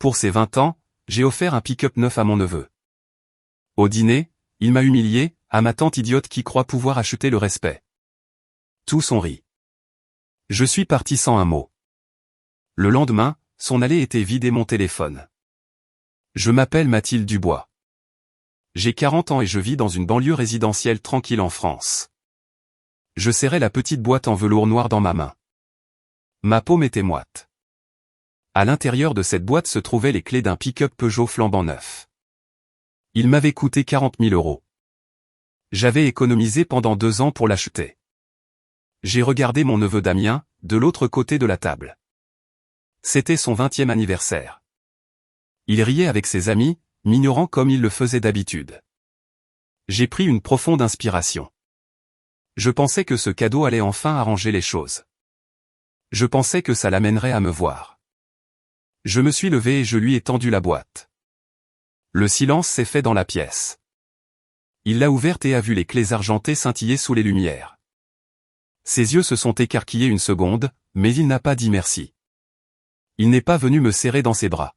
Pour ses 20 ans, j'ai offert un pick-up neuf à mon neveu. Au dîner, il m'a humilié, à ma tante idiote qui croit pouvoir acheter le respect. Tous ont ri. Je suis parti sans un mot. Le lendemain, son allée était vide et mon téléphone. Je m'appelle Mathilde Dubois. J'ai 40 ans et je vis dans une banlieue résidentielle tranquille en France. Je serrais la petite boîte en velours noir dans ma main. Ma paume était moite. À l'intérieur de cette boîte se trouvaient les clés d'un pick-up Peugeot flambant neuf. Il m'avait coûté 40 000 €. J'avais économisé pendant 2 ans pour l'acheter. J'ai regardé mon neveu Damien, de l'autre côté de la table. C'était son 20e anniversaire. Il riait avec ses amis, m'ignorant comme il le faisait d'habitude. J'ai pris une profonde inspiration. Je pensais que ce cadeau allait enfin arranger les choses. Je pensais que ça l'amènerait à me voir. Je me suis levé et je lui ai tendu la boîte. Le silence s'est fait dans la pièce. Il l'a ouverte et a vu les clés argentées scintiller sous les lumières. Ses yeux se sont écarquillés une seconde, mais il n'a pas dit merci. Il n'est pas venu me serrer dans ses bras.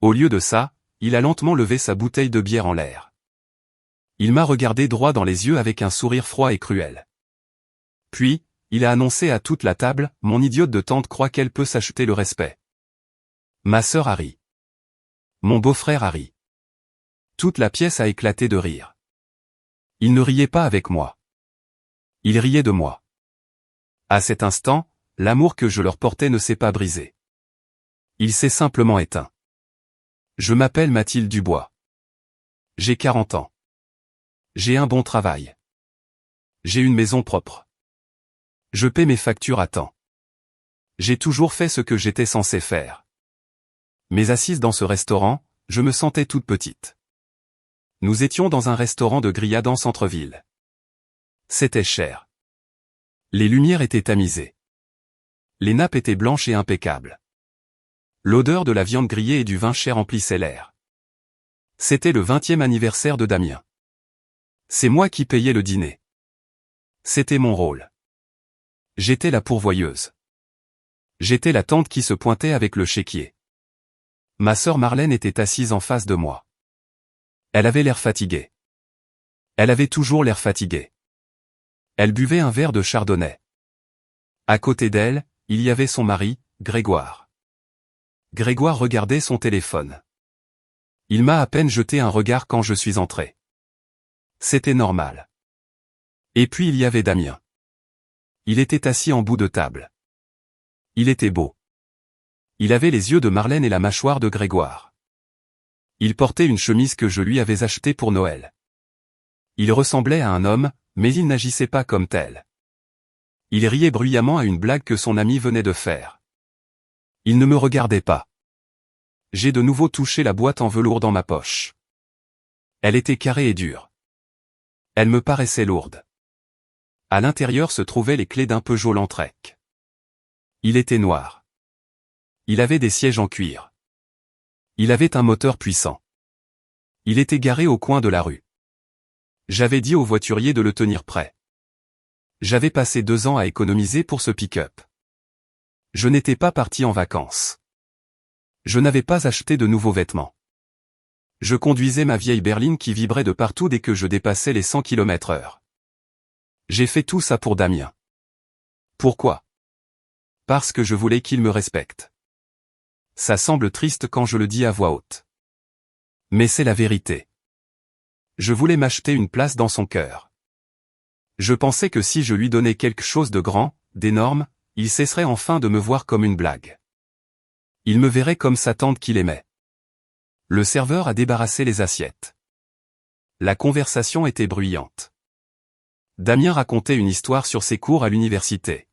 Au lieu de ça, il a lentement levé sa bouteille de bière en l'air. Il m'a regardé droit dans les yeux avec un sourire froid et cruel. Puis, il a annoncé à toute la table, mon idiote de tante croit qu'elle peut s'acheter le respect. Ma sœur a ri. Mon beau-frère a ri. Toute la pièce a éclaté de rire. Il ne riait pas avec moi. Il riait de moi. À cet instant, l'amour que je leur portais ne s'est pas brisé. Il s'est simplement éteint. Je m'appelle Mathilde Dubois. J'ai 40 ans. J'ai un bon travail. J'ai une maison propre. Je paie mes factures à temps. J'ai toujours fait ce que j'étais censé faire. Mais assise dans ce restaurant, je me sentais toute petite. Nous étions dans un restaurant de grillades en centre-ville. C'était cher. Les lumières étaient tamisées. Les nappes étaient blanches et impeccables. L'odeur de la viande grillée et du vin cher emplissait l'air. C'était le 20e anniversaire de Damien. C'est moi qui payais le dîner. C'était mon rôle. J'étais la pourvoyeuse. J'étais la tante qui se pointait avec le chéquier. Ma sœur Marlène était assise en face de moi. Elle avait l'air fatiguée. Elle avait toujours l'air fatiguée. Elle buvait un verre de chardonnay. À côté d'elle, il y avait son mari, Grégoire. Grégoire regardait son téléphone. Il m'a à peine jeté un regard quand je suis entré. C'était normal. Et puis il y avait Damien. Il était assis en bout de table. Il était beau. Il avait les yeux de Marlène et la mâchoire de Grégoire. Il portait une chemise que je lui avais achetée pour Noël. Il ressemblait à un homme, mais il n'agissait pas comme tel. Il riait bruyamment à une blague que son ami venait de faire. Il ne me regardait pas. J'ai de nouveau touché la boîte en velours dans ma poche. Elle était carrée et dure. Elle me paraissait lourde. À l'intérieur se trouvaient les clés d'un Peugeot Landtrek. Il était noir. Il avait des sièges en cuir. Il avait un moteur puissant. Il était garé au coin de la rue. J'avais dit au voiturier de le tenir prêt. J'avais passé 2 ans à économiser pour ce pick-up. Je n'étais pas parti en vacances. Je n'avais pas acheté de nouveaux vêtements. Je conduisais ma vieille berline qui vibrait de partout dès que je dépassais les 100 km/h. J'ai fait tout ça pour Damien. Pourquoi? Parce que je voulais qu'il me respecte. Ça semble triste quand je le dis à voix haute. Mais c'est la vérité. Je voulais m'acheter une place dans son cœur. Je pensais que si je lui donnais quelque chose de grand, d'énorme, il cesserait enfin de me voir comme une blague. Il me verrait comme sa tante qu'il aimait. Le serveur a débarrassé les assiettes. La conversation était bruyante. Damien racontait une histoire sur ses cours à l'université.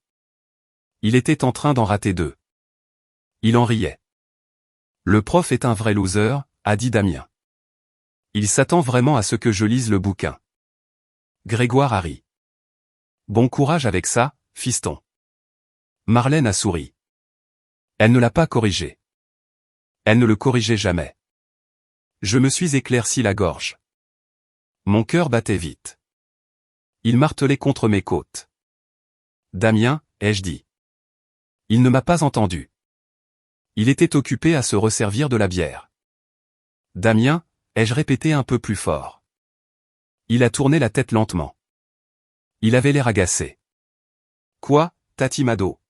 Il était en train d'en rater 2. Il en riait. Le prof est un vrai loser, a dit Damien. Il s'attend vraiment à ce que je lise le bouquin. Grégoire a ri. Bon courage avec ça, fiston. Marlène a souri. Elle ne l'a pas corrigé. Elle ne le corrigeait jamais. Je me suis éclairci la gorge. Mon cœur battait vite. Il martelait contre mes côtes. Damien, ai-je dit. Il ne m'a pas entendu. Il était occupé à se resservir de la bière. Damien, ai-je répété un peu plus fort. Il a tourné la tête lentement. Il avait l'air agacé. Quoi, Tati Mado?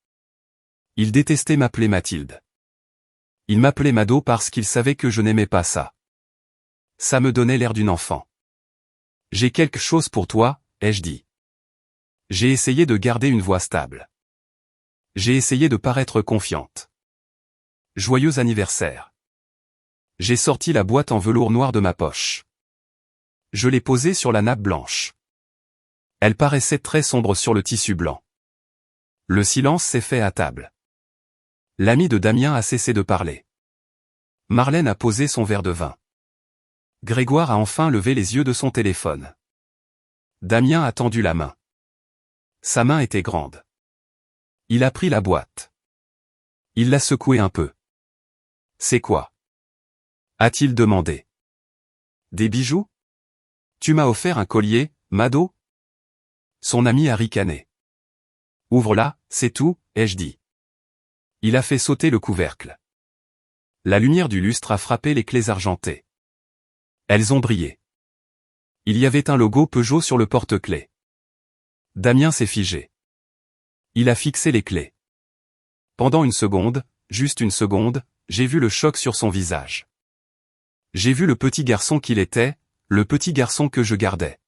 Il détestait m'appeler Mathilde. Il m'appelait Mado parce qu'il savait que je n'aimais pas ça. Ça me donnait l'air d'une enfant. J'ai quelque chose pour toi, ai-je dit. J'ai essayé de garder une voix stable. J'ai essayé de paraître confiante. Joyeux anniversaire. J'ai sorti la boîte en velours noir de ma poche. Je l'ai posée sur la nappe blanche. Elle paraissait très sombre sur le tissu blanc. Le silence s'est fait à table. L'ami de Damien a cessé de parler. Marlène a posé son verre de vin. Grégoire a enfin levé les yeux de son téléphone. Damien a tendu la main. Sa main était grande. Il a pris la boîte. Il l'a secouée un peu. C'est quoi? A-t-il demandé. Des bijoux? Tu m'as offert un collier, Mado? Son ami a ricané. Ouvre-la, c'est tout, ai-je dit. Il a fait sauter le couvercle. La lumière du lustre a frappé les clés argentées. Elles ont brillé. Il y avait un logo Peugeot sur le porte-clés. Damien s'est figé. Il a fixé les clés. Pendant une seconde, juste une seconde, j'ai vu le choc sur son visage. J'ai vu le petit garçon qu'il était, le petit garçon que je gardais.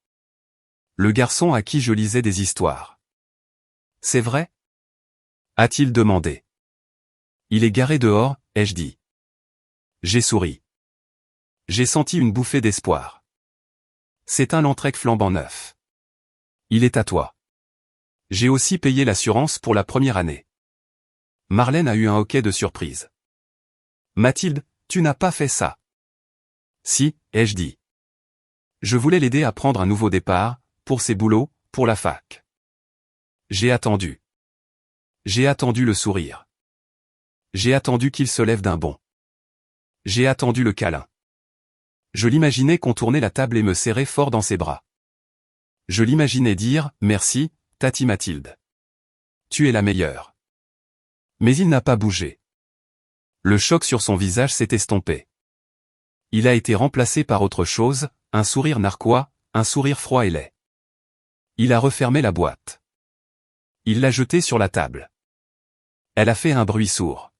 Le garçon à qui je lisais des histoires. C'est vrai? A-t-il demandé. Il est garé dehors, ai-je dit. J'ai souri. J'ai senti une bouffée d'espoir. C'est un Landtrek flambant neuf. Il est à toi. J'ai aussi payé l'assurance pour la première année. Marlène a eu un hoquet de surprise. Mathilde, tu n'as pas fait ça. Si, ai-je dit. Je voulais l'aider à prendre un nouveau départ, pour ses boulots, pour la fac. J'ai attendu. J'ai attendu le sourire. J'ai attendu qu'il se lève d'un bond. J'ai attendu le câlin. Je l'imaginais contourner la table et me serrer fort dans ses bras. Je l'imaginais dire « Merci, Tati Mathilde. Tu es la meilleure. » Mais il n'a pas bougé. Le choc sur son visage s'est estompé. Il a été remplacé par autre chose, un sourire narquois, un sourire froid et laid. Il a refermé la boîte. Il l'a jetée sur la table. Elle a fait un bruit sourd.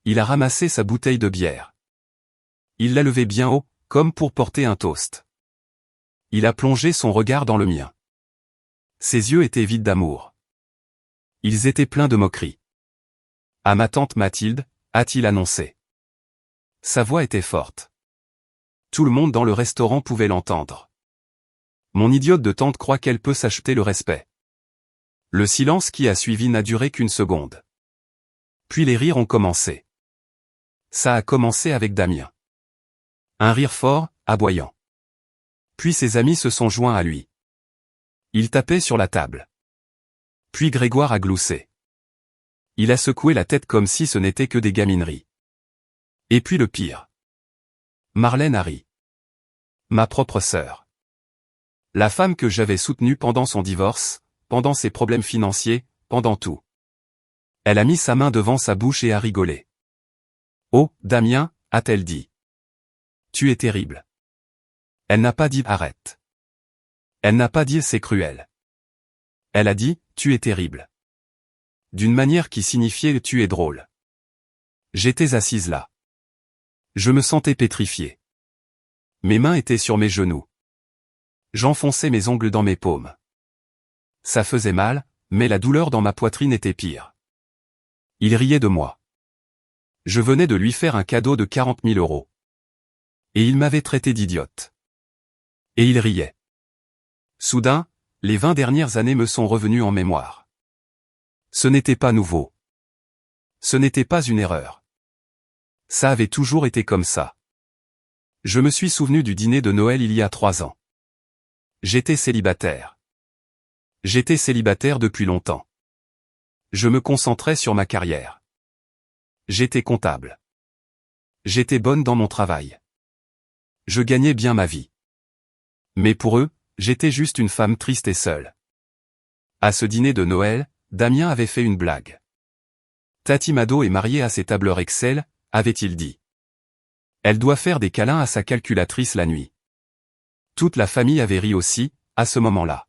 Il a ramassé sa bouteille de bière. Il l'a levée bien haut, comme pour porter un toast. Il a plongé son regard dans le mien. Ses yeux étaient vides d'amour. Ils étaient pleins de moquerie. À ma tante Mathilde, a-t-il annoncé. Sa voix était forte. Tout le monde dans le restaurant pouvait l'entendre. Mon idiote de tante croit qu'elle peut s'acheter le respect. Le silence qui a suivi n'a duré qu'une seconde. Puis les rires ont commencé. Ça a commencé avec Damien. Un rire fort, aboyant. Puis ses amis se sont joints à lui. Il tapait sur la table. Puis Grégoire a gloussé. Il a secoué la tête comme si ce n'était que des gamineries. Et puis le pire. Marlène a ri. Ma propre sœur. La femme que j'avais soutenue pendant son divorce, pendant ses problèmes financiers, pendant tout. Elle a mis sa main devant sa bouche et a rigolé. Oh, Damien, a-t-elle dit. Tu es terrible. Elle n'a pas dit arrête. Elle n'a pas dit c'est cruel. Elle a dit, tu es terrible. D'une manière qui signifiait tu es drôle. J'étais assise là. Je me sentais pétrifié. Mes mains étaient sur mes genoux. J'enfonçais mes ongles dans mes paumes. Ça faisait mal, mais la douleur dans ma poitrine était pire. Il riait de moi. Je venais de lui faire un cadeau de 40 000 €. Et il m'avait traité d'idiote. Et il riait. Soudain, les 20 dernières années me sont revenues en mémoire. Ce n'était pas nouveau. Ce n'était pas une erreur. Ça avait toujours été comme ça. Je me suis souvenu du dîner de Noël il y a 3 ans. J'étais célibataire. J'étais célibataire depuis longtemps. Je me concentrais sur ma carrière. J'étais comptable. J'étais bonne dans mon travail. Je gagnais bien ma vie. Mais pour eux, j'étais juste une femme triste et seule. À ce dîner de Noël, Damien avait fait une blague. Tati Mado est mariée à ses tableurs Excel, avait-il dit. Elle doit faire des câlins à sa calculatrice la nuit. Toute la famille avait ri aussi, à ce moment-là.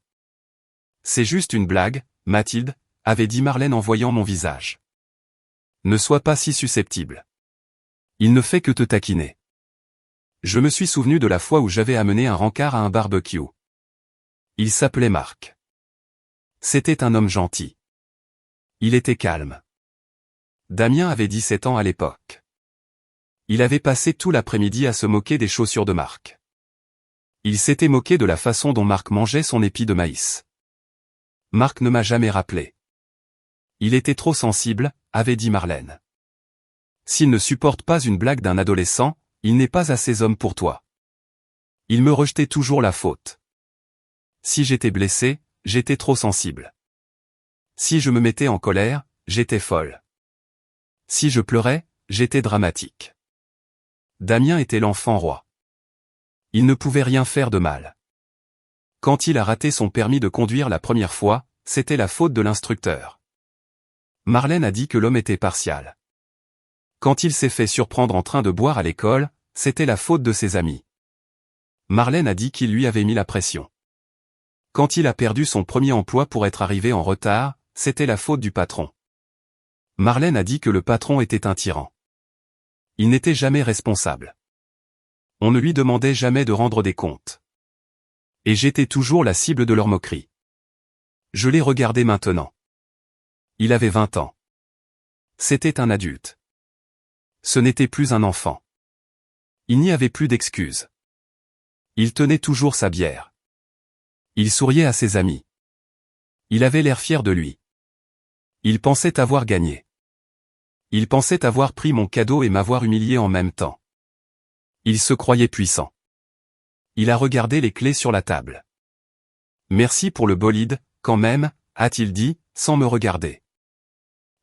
C'est juste une blague, Mathilde, avait dit Marlène en voyant mon visage. Ne sois pas si susceptible. Il ne fait que te taquiner. Je me suis souvenu de la fois où j'avais amené un rencard à un barbecue. Il s'appelait Marc. C'était un homme gentil. Il était calme. Damien avait 17 ans à l'époque. Il avait passé tout l'après-midi à se moquer des chaussures de Marc. Il s'était moqué de la façon dont Marc mangeait son épi de maïs. Marc ne m'a jamais rappelé. Il était trop sensible, avait dit Marlène. S'il ne supporte pas une blague d'un adolescent, il n'est pas assez homme pour toi. Il me rejetait toujours la faute. Si j'étais blessé, j'étais trop sensible. Si je me mettais en colère, j'étais folle. Si je pleurais, j'étais dramatique. Damien était l'enfant roi. Il ne pouvait rien faire de mal. Quand il a raté son permis de conduire la première fois, c'était la faute de l'instructeur. Marlène a dit que l'homme était partial. Quand il s'est fait surprendre en train de boire à l'école, c'était la faute de ses amis. Marlène a dit qu'il lui avait mis la pression. Quand il a perdu son premier emploi pour être arrivé en retard, c'était la faute du patron. Marlène a dit que le patron était un tyran. Il n'était jamais responsable. On ne lui demandait jamais de rendre des comptes. Et j'étais toujours la cible de leur moquerie. Je l'ai regardé maintenant. Il avait 20 ans. C'était un adulte. Ce n'était plus un enfant. Il n'y avait plus d'excuses. Il tenait toujours sa bière. Il souriait à ses amis. Il avait l'air fier de lui. Il pensait avoir gagné. Il pensait avoir pris mon cadeau et m'avoir humilié en même temps. Il se croyait puissant. Il a regardé les clés sur la table. Merci pour le bolide, quand même, a-t-il dit, sans me regarder.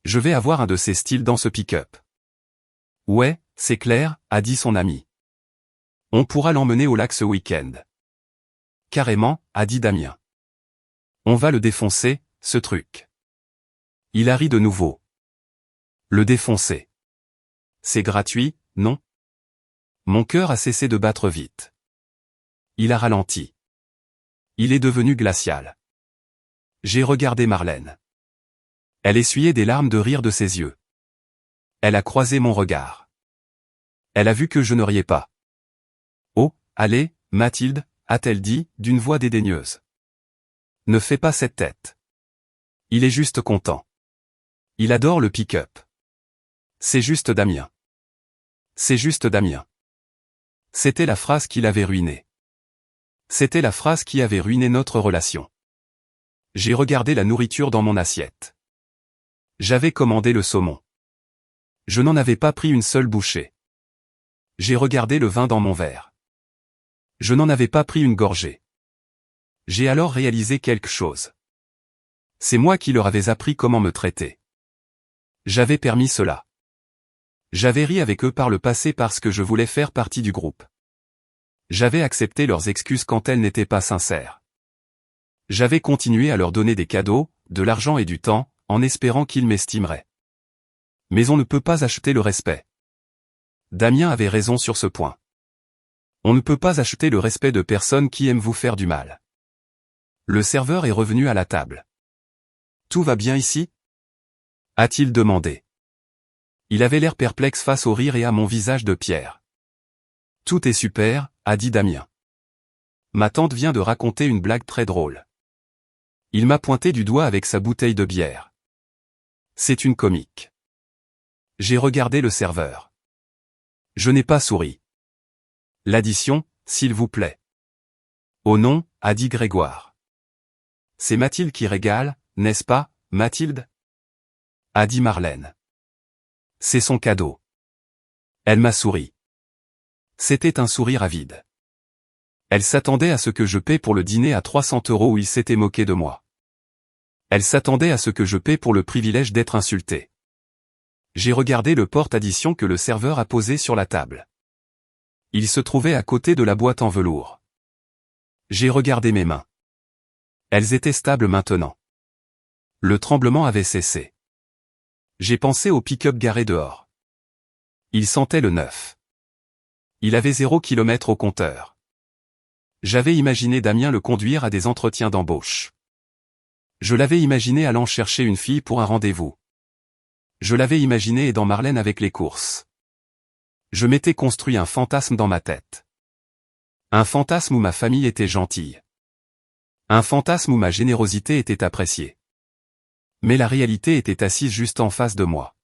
Je vais avoir un de ces styles dans ce pick-up. Ouais, c'est clair, a dit son ami. On pourra l'emmener au lac ce week-end. Carrément, a dit Damien. On va le défoncer, ce truc. Il a ri de nouveau. Le défoncer. C'est gratuit, non? Mon cœur a cessé de battre vite. Il a ralenti. Il est devenu glacial. J'ai regardé Marlène. Elle essuyait des larmes de rire de ses yeux. Elle a croisé mon regard. Elle a vu que je ne riais pas. Oh, allez, Mathilde, a-t-elle dit, d'une voix dédaigneuse. Ne fais pas cette tête. Il est juste content. Il adore le pick-up. C'est juste Damien. C'est juste Damien. C'était la phrase qui l'avait ruiné. C'était la phrase qui avait ruiné notre relation. J'ai regardé la nourriture dans mon assiette. J'avais commandé le saumon. Je n'en avais pas pris une seule bouchée. J'ai regardé le vin dans mon verre. Je n'en avais pas pris une gorgée. J'ai alors réalisé quelque chose. C'est moi qui leur avais appris comment me traiter. J'avais permis cela. J'avais ri avec eux par le passé parce que je voulais faire partie du groupe. J'avais accepté leurs excuses quand elles n'étaient pas sincères. J'avais continué à leur donner des cadeaux, de l'argent et du temps, en espérant qu'ils m'estimeraient. Mais on ne peut pas acheter le respect. Damien avait raison sur ce point. On ne peut pas acheter le respect de personnes qui aiment vous faire du mal. Le serveur est revenu à la table. Tout va bien ici? A-t-il demandé. Il avait l'air perplexe face au rire et à mon visage de pierre. Tout est super, a dit Damien. Ma tante vient de raconter une blague très drôle. Il m'a pointé du doigt avec sa bouteille de bière. C'est une comique. J'ai regardé le serveur. Je n'ai pas souri. L'addition, s'il vous plaît. Oh non, a dit Grégoire. C'est Mathilde qui régale, n'est-ce pas, Mathilde? A dit Marlène. C'est son cadeau. Elle m'a souri. C'était un sourire avide. Elle s'attendait à ce que je paie pour le dîner à 300 € où il s'était moqué de moi. Elle s'attendait à ce que je paie pour le privilège d'être insulté. J'ai regardé le porte-addition que le serveur a posé sur la table. Il se trouvait à côté de la boîte en velours. J'ai regardé mes mains. Elles étaient stables maintenant. Le tremblement avait cessé. J'ai pensé au pick-up garé dehors. Il sentait le neuf. Il avait 0 km au compteur. J'avais imaginé Damien le conduire à des entretiens d'embauche. Je l'avais imaginé allant chercher une fille pour un rendez-vous. Je l'avais imaginé aidant Marlène avec les courses. Je m'étais construit un fantasme dans ma tête. Un fantasme où ma famille était gentille. Un fantasme où ma générosité était appréciée. Mais la réalité était assise juste en face de moi.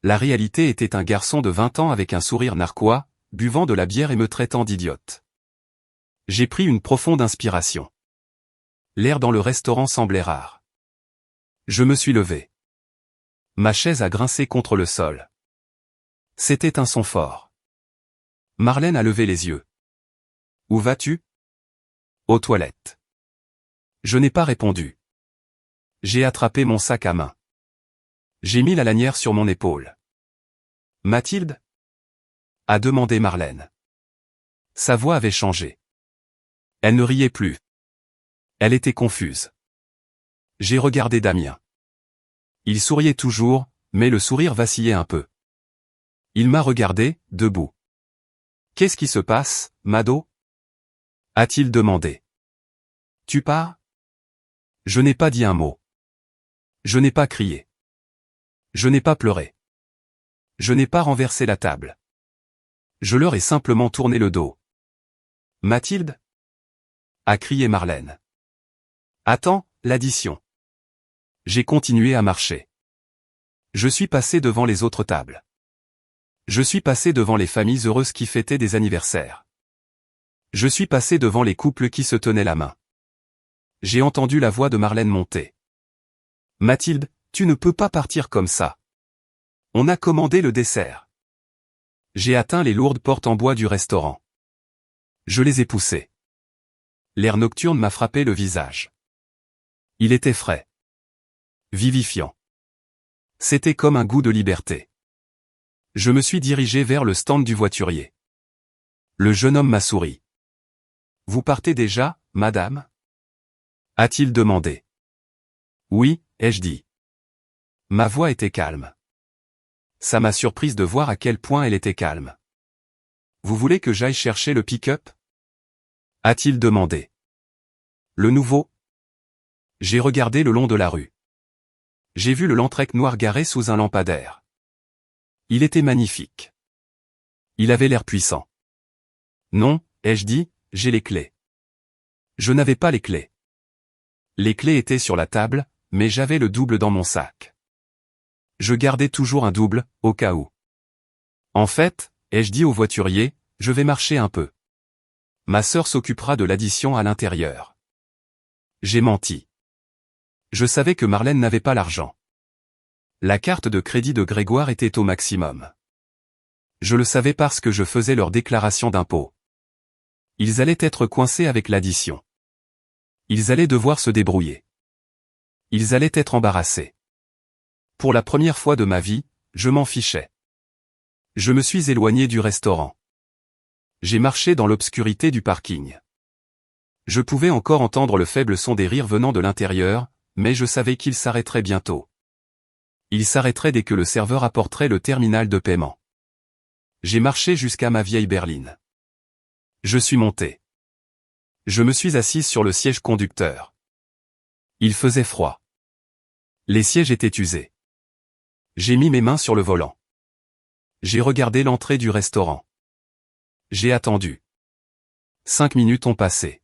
La réalité était un garçon de 20 ans avec un sourire narquois, buvant de la bière et me traitant d'idiote. J'ai pris une profonde inspiration. L'air dans le restaurant semblait rare. Je me suis levé. Ma chaise a grincé contre le sol. C'était un son fort. Marlène a levé les yeux. « Où vas-tu ? » ?»« Aux toilettes. » Je n'ai pas répondu. J'ai attrapé mon sac à main. J'ai mis la lanière sur mon épaule. « Mathilde ?» a demandé Marlène. Sa voix avait changé. Elle ne riait plus. Elle était confuse. J'ai regardé Damien. Il souriait toujours, mais le sourire vacillait un peu. Il m'a regardé, debout. « Qu'est-ce qui se passe, Mado ?» a-t-il demandé. « Tu pars ? » Je n'ai pas dit un mot. Je n'ai pas crié. Je n'ai pas pleuré. Je n'ai pas renversé la table. Je leur ai simplement tourné le dos. « Mathilde ?» a crié Marlène. « Attends, l'addition. » J'ai continué à marcher. Je suis passé devant les autres tables. Je suis passé devant les familles heureuses qui fêtaient des anniversaires. Je suis passé devant les couples qui se tenaient la main. J'ai entendu la voix de Marlène monter. « Mathilde, tu ne peux pas partir comme ça. On a commandé le dessert. » J'ai atteint les lourdes portes en bois du restaurant. Je les ai poussées. L'air nocturne m'a frappé le visage. Il était frais. Vivifiant. C'était comme un goût de liberté. Je me suis dirigé vers le stand du voiturier. Le jeune homme m'a souri. « Vous partez déjà, madame ?» a-t-il demandé. « Oui, ai-je dit. » Ma voix était calme. Ça m'a surprise de voir à quel point elle était calme. « Vous voulez que j'aille chercher le pick-up ?» a-t-il demandé. « Le nouveau ?» J'ai regardé le long de la rue. J'ai vu le Landtrek noir garé sous un lampadaire. Il était magnifique. Il avait l'air puissant. « Non, ai-je dit, j'ai les clés. » Je n'avais pas les clés. Les clés étaient sur la table, mais j'avais le double dans mon sac. Je gardais toujours un double, au cas où. En fait, ai-je dit au voiturier, je vais marcher un peu. Ma sœur s'occupera de l'addition à l'intérieur. J'ai menti. Je savais que Marlène n'avait pas l'argent. La carte de crédit de Grégoire était au maximum. Je le savais parce que je faisais leur déclaration d'impôt. Ils allaient être coincés avec l'addition. Ils allaient devoir se débrouiller. Ils allaient être embarrassés. Pour la première fois de ma vie, je m'en fichais. Je me suis éloigné du restaurant. J'ai marché dans l'obscurité du parking. Je pouvais encore entendre le faible son des rires venant de l'intérieur, mais je savais qu'il s'arrêterait bientôt. Il s'arrêterait dès que le serveur apporterait le terminal de paiement. J'ai marché jusqu'à ma vieille berline. Je suis monté. Je me suis assise sur le siège conducteur. Il faisait froid. Les sièges étaient usés. J'ai mis mes mains sur le volant. J'ai regardé l'entrée du restaurant. J'ai attendu. 5 minutes ont passé.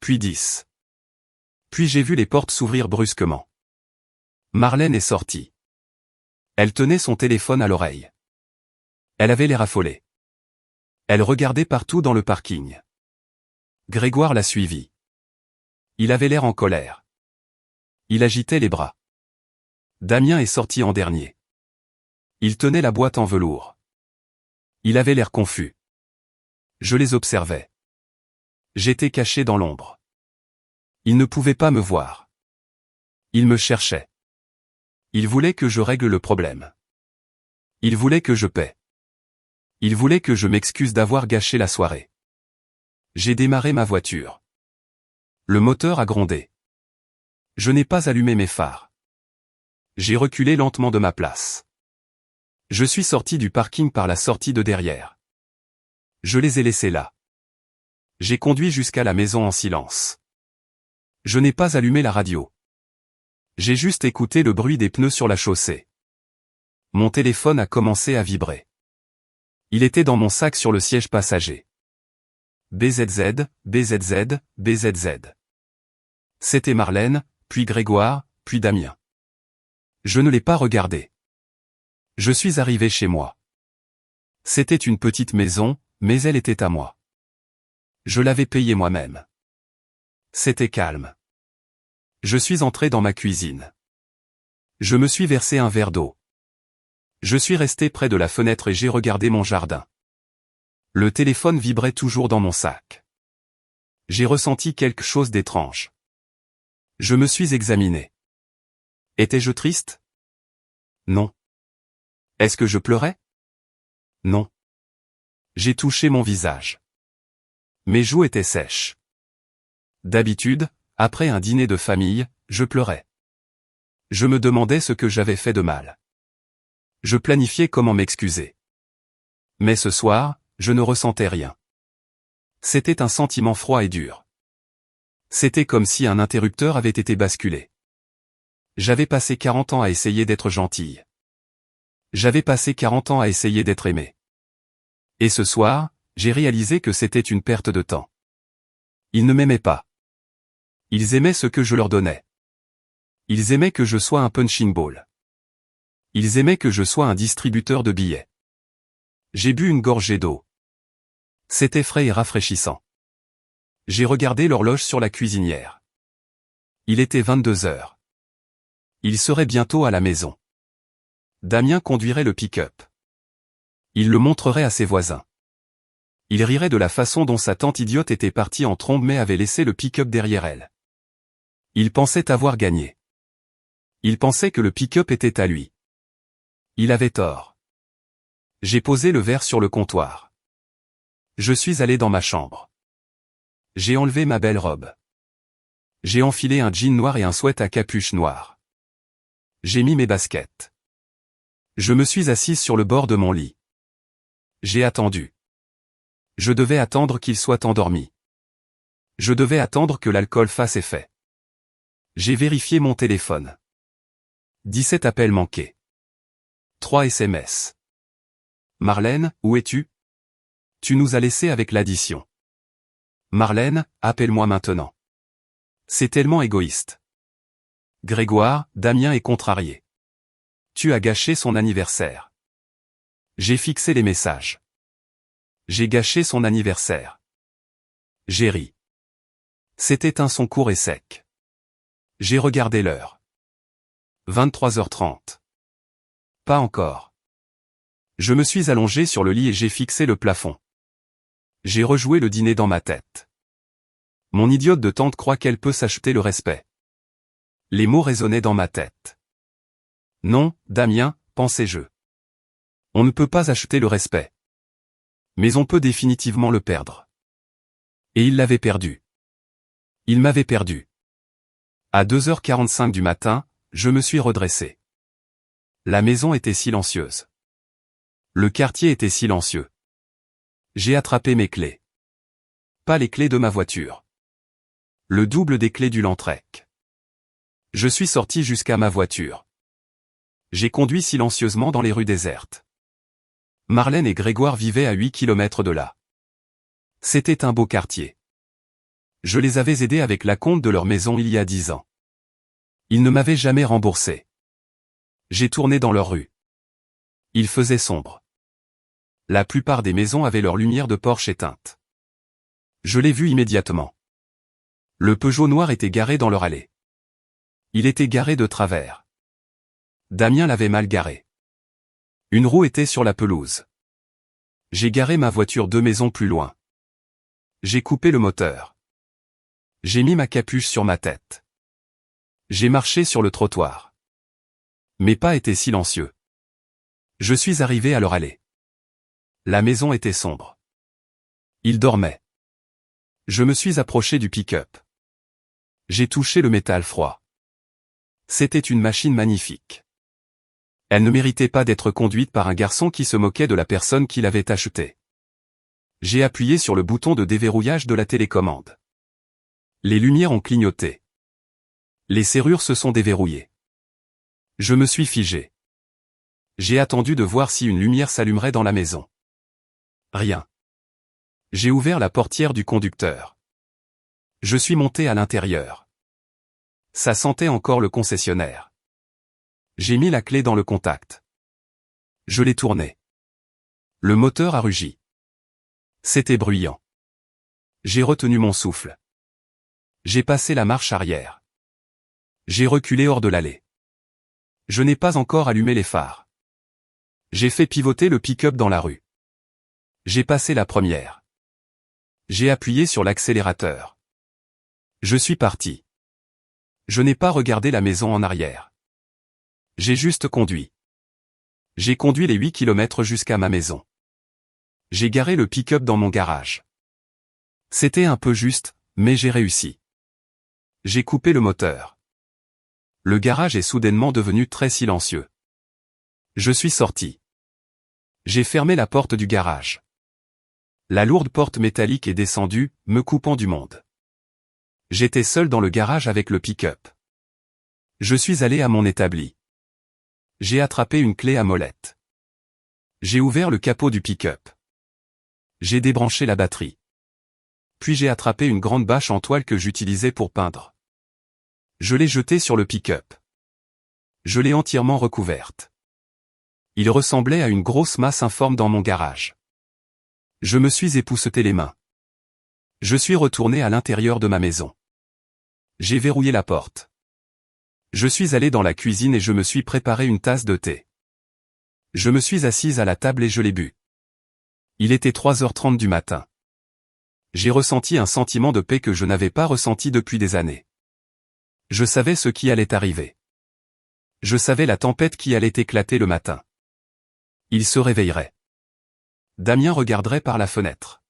Puis 10. Puis j'ai vu les portes s'ouvrir brusquement. Marlène est sortie. Elle tenait son téléphone à l'oreille. Elle avait l'air affolée. Elle regardait partout dans le parking. Grégoire l'a suivi. Il avait l'air en colère. Il agitait les bras. Damien est sorti en dernier. Il tenait la boîte en velours. Il avait l'air confus. Je les observais. J'étais caché dans l'ombre. Ils ne pouvaient pas me voir. Ils me cherchaient. Ils voulaient que je règle le problème. Ils voulaient que je paie. Ils voulaient que je m'excuse d'avoir gâché la soirée. J'ai démarré ma voiture. Le moteur a grondé. Je n'ai pas allumé mes phares. J'ai reculé lentement de ma place. Je suis sorti du parking par la sortie de derrière. Je les ai laissés là. J'ai conduit jusqu'à la maison en silence. Je n'ai pas allumé la radio. J'ai juste écouté le bruit des pneus sur la chaussée. Mon téléphone a commencé à vibrer. Il était dans mon sac sur le siège passager. BZZ, BZZ, BZZ. C'était Marlène, puis Grégoire, puis Damien. Je ne l'ai pas regardé. Je suis arrivé chez moi. C'était une petite maison, mais elle était à moi. Je l'avais payée moi-même. C'était calme. Je suis entré dans ma cuisine. Je me suis versé un verre d'eau. Je suis resté près de la fenêtre et j'ai regardé mon jardin. Le téléphone vibrait toujours dans mon sac. J'ai ressenti quelque chose d'étrange. Je me suis examiné. Étais-je triste? Non. Est-ce que je pleurais? Non. J'ai touché mon visage. Mes joues étaient sèches. D'habitude, après un dîner de famille, je pleurais. Je me demandais ce que j'avais fait de mal. Je planifiais comment m'excuser. Mais ce soir, je ne ressentais rien. C'était un sentiment froid et dur. C'était comme si un interrupteur avait été basculé. J'avais passé 40 ans à essayer d'être gentille. J'avais passé 40 ans à essayer d'être aimé. Et ce soir, j'ai réalisé que c'était une perte de temps. Ils ne m'aimaient pas. Ils aimaient ce que je leur donnais. Ils aimaient que je sois un punching ball. Ils aimaient que je sois un distributeur de billets. J'ai bu une gorgée d'eau. C'était frais et rafraîchissant. J'ai regardé l'horloge sur la cuisinière. Il était 22 heures. Il serait bientôt à la maison. Damien conduirait le pick-up. Il le montrerait à ses voisins. Il rirait de la façon dont sa tante idiote était partie en trombe mais avait laissé le pick-up derrière elle. Il pensait avoir gagné. Il pensait que le pick-up était à lui. Il avait tort. J'ai posé le verre sur le comptoir. Je suis allé dans ma chambre. J'ai enlevé ma belle robe. J'ai enfilé un jean noir et un sweat à capuche noire. J'ai mis mes baskets. Je me suis assise sur le bord de mon lit. J'ai attendu. Je devais attendre qu'il soit endormi. Je devais attendre que l'alcool fasse effet. J'ai vérifié mon téléphone. 17 appels manqués. 3 SMS. Marlène, où es-tu? Tu nous as laissés avec l'addition. Marlène, appelle-moi maintenant. C'est tellement égoïste. Grégoire, Damien est contrarié. Tu as gâché son anniversaire. J'ai fixé les messages. J'ai gâché son anniversaire. J'ai ri. C'était un son court et sec. J'ai regardé l'heure. 23h30. Pas encore. Je me suis allongé sur le lit et j'ai fixé le plafond. J'ai rejoué le dîner dans ma tête. Mon idiote de tante croit qu'elle peut s'acheter le respect. Les mots résonnaient dans ma tête. Non, Damien, pensais-je. On ne peut pas acheter le respect. Mais on peut définitivement le perdre. Et il l'avait perdu. Il m'avait perdu. À 2h45 du matin, je me suis redressé. La maison était silencieuse. Le quartier était silencieux. J'ai attrapé mes clés. Pas les clés de ma voiture. Le double des clés du Landtrek. Je suis sorti jusqu'à ma voiture. J'ai conduit silencieusement dans les rues désertes. Marlène et Grégoire vivaient à 8 km de là. C'était un beau quartier. Je les avais aidés avec l'acompte de leur maison il y a 10 ans. Ils ne m'avaient jamais remboursé. J'ai tourné dans leur rue. Il faisait sombre. La plupart des maisons avaient leur lumière de porche éteinte. Je l'ai vu immédiatement. Le Peugeot noir était garé dans leur allée. Il était garé de travers. Damien l'avait mal garé. Une roue était sur la pelouse. J'ai garé ma voiture 2 maisons plus loin. J'ai coupé le moteur. J'ai mis ma capuche sur ma tête. J'ai marché sur le trottoir. Mes pas étaient silencieux. Je suis arrivé à leur allée. La maison était sombre. Ils dormaient. Je me suis approché du pick-up. J'ai touché le métal froid. C'était une machine magnifique. Elle ne méritait pas d'être conduite par un garçon qui se moquait de la personne qui l'avait achetée. J'ai appuyé sur le bouton de déverrouillage de la télécommande. Les lumières ont clignoté. Les serrures se sont déverrouillées. Je me suis figé. J'ai attendu de voir si une lumière s'allumerait dans la maison. Rien. J'ai ouvert la portière du conducteur. Je suis monté à l'intérieur. Ça sentait encore le concessionnaire. J'ai mis la clé dans le contact. Je l'ai tourné. Le moteur a rugi. C'était bruyant. J'ai retenu mon souffle. J'ai passé la marche arrière. J'ai reculé hors de l'allée. Je n'ai pas encore allumé les phares. J'ai fait pivoter le pick-up dans la rue. J'ai passé la première. J'ai appuyé sur l'accélérateur. Je suis parti. Je n'ai pas regardé la maison en arrière. J'ai juste conduit. J'ai conduit les 8 kilomètres jusqu'à ma maison. J'ai garé le pick-up dans mon garage. C'était un peu juste, mais j'ai réussi. J'ai coupé le moteur. Le garage est soudainement devenu très silencieux. Je suis sorti. J'ai fermé la porte du garage. La lourde porte métallique est descendue, me coupant du monde. J'étais seul dans le garage avec le pick-up. Je suis allé à mon établi. J'ai attrapé une clé à molette. J'ai ouvert le capot du pick-up. J'ai débranché la batterie. Puis j'ai attrapé une grande bâche en toile que j'utilisais pour peindre. Je l'ai jetée sur le pick-up. Je l'ai entièrement recouverte. Il ressemblait à une grosse masse informe dans mon garage. Je me suis épousseté les mains. Je suis retourné à l'intérieur de ma maison. J'ai verrouillé la porte. Je suis allé dans la cuisine et je me suis préparé une tasse de thé. Je me suis assise à la table et je l'ai bu. Il était 3h30 du matin. J'ai ressenti un sentiment de paix que je n'avais pas ressenti depuis des années. Je savais ce qui allait arriver. Je savais la tempête qui allait éclater le matin. Il se réveillerait. Damien regarderait par la fenêtre.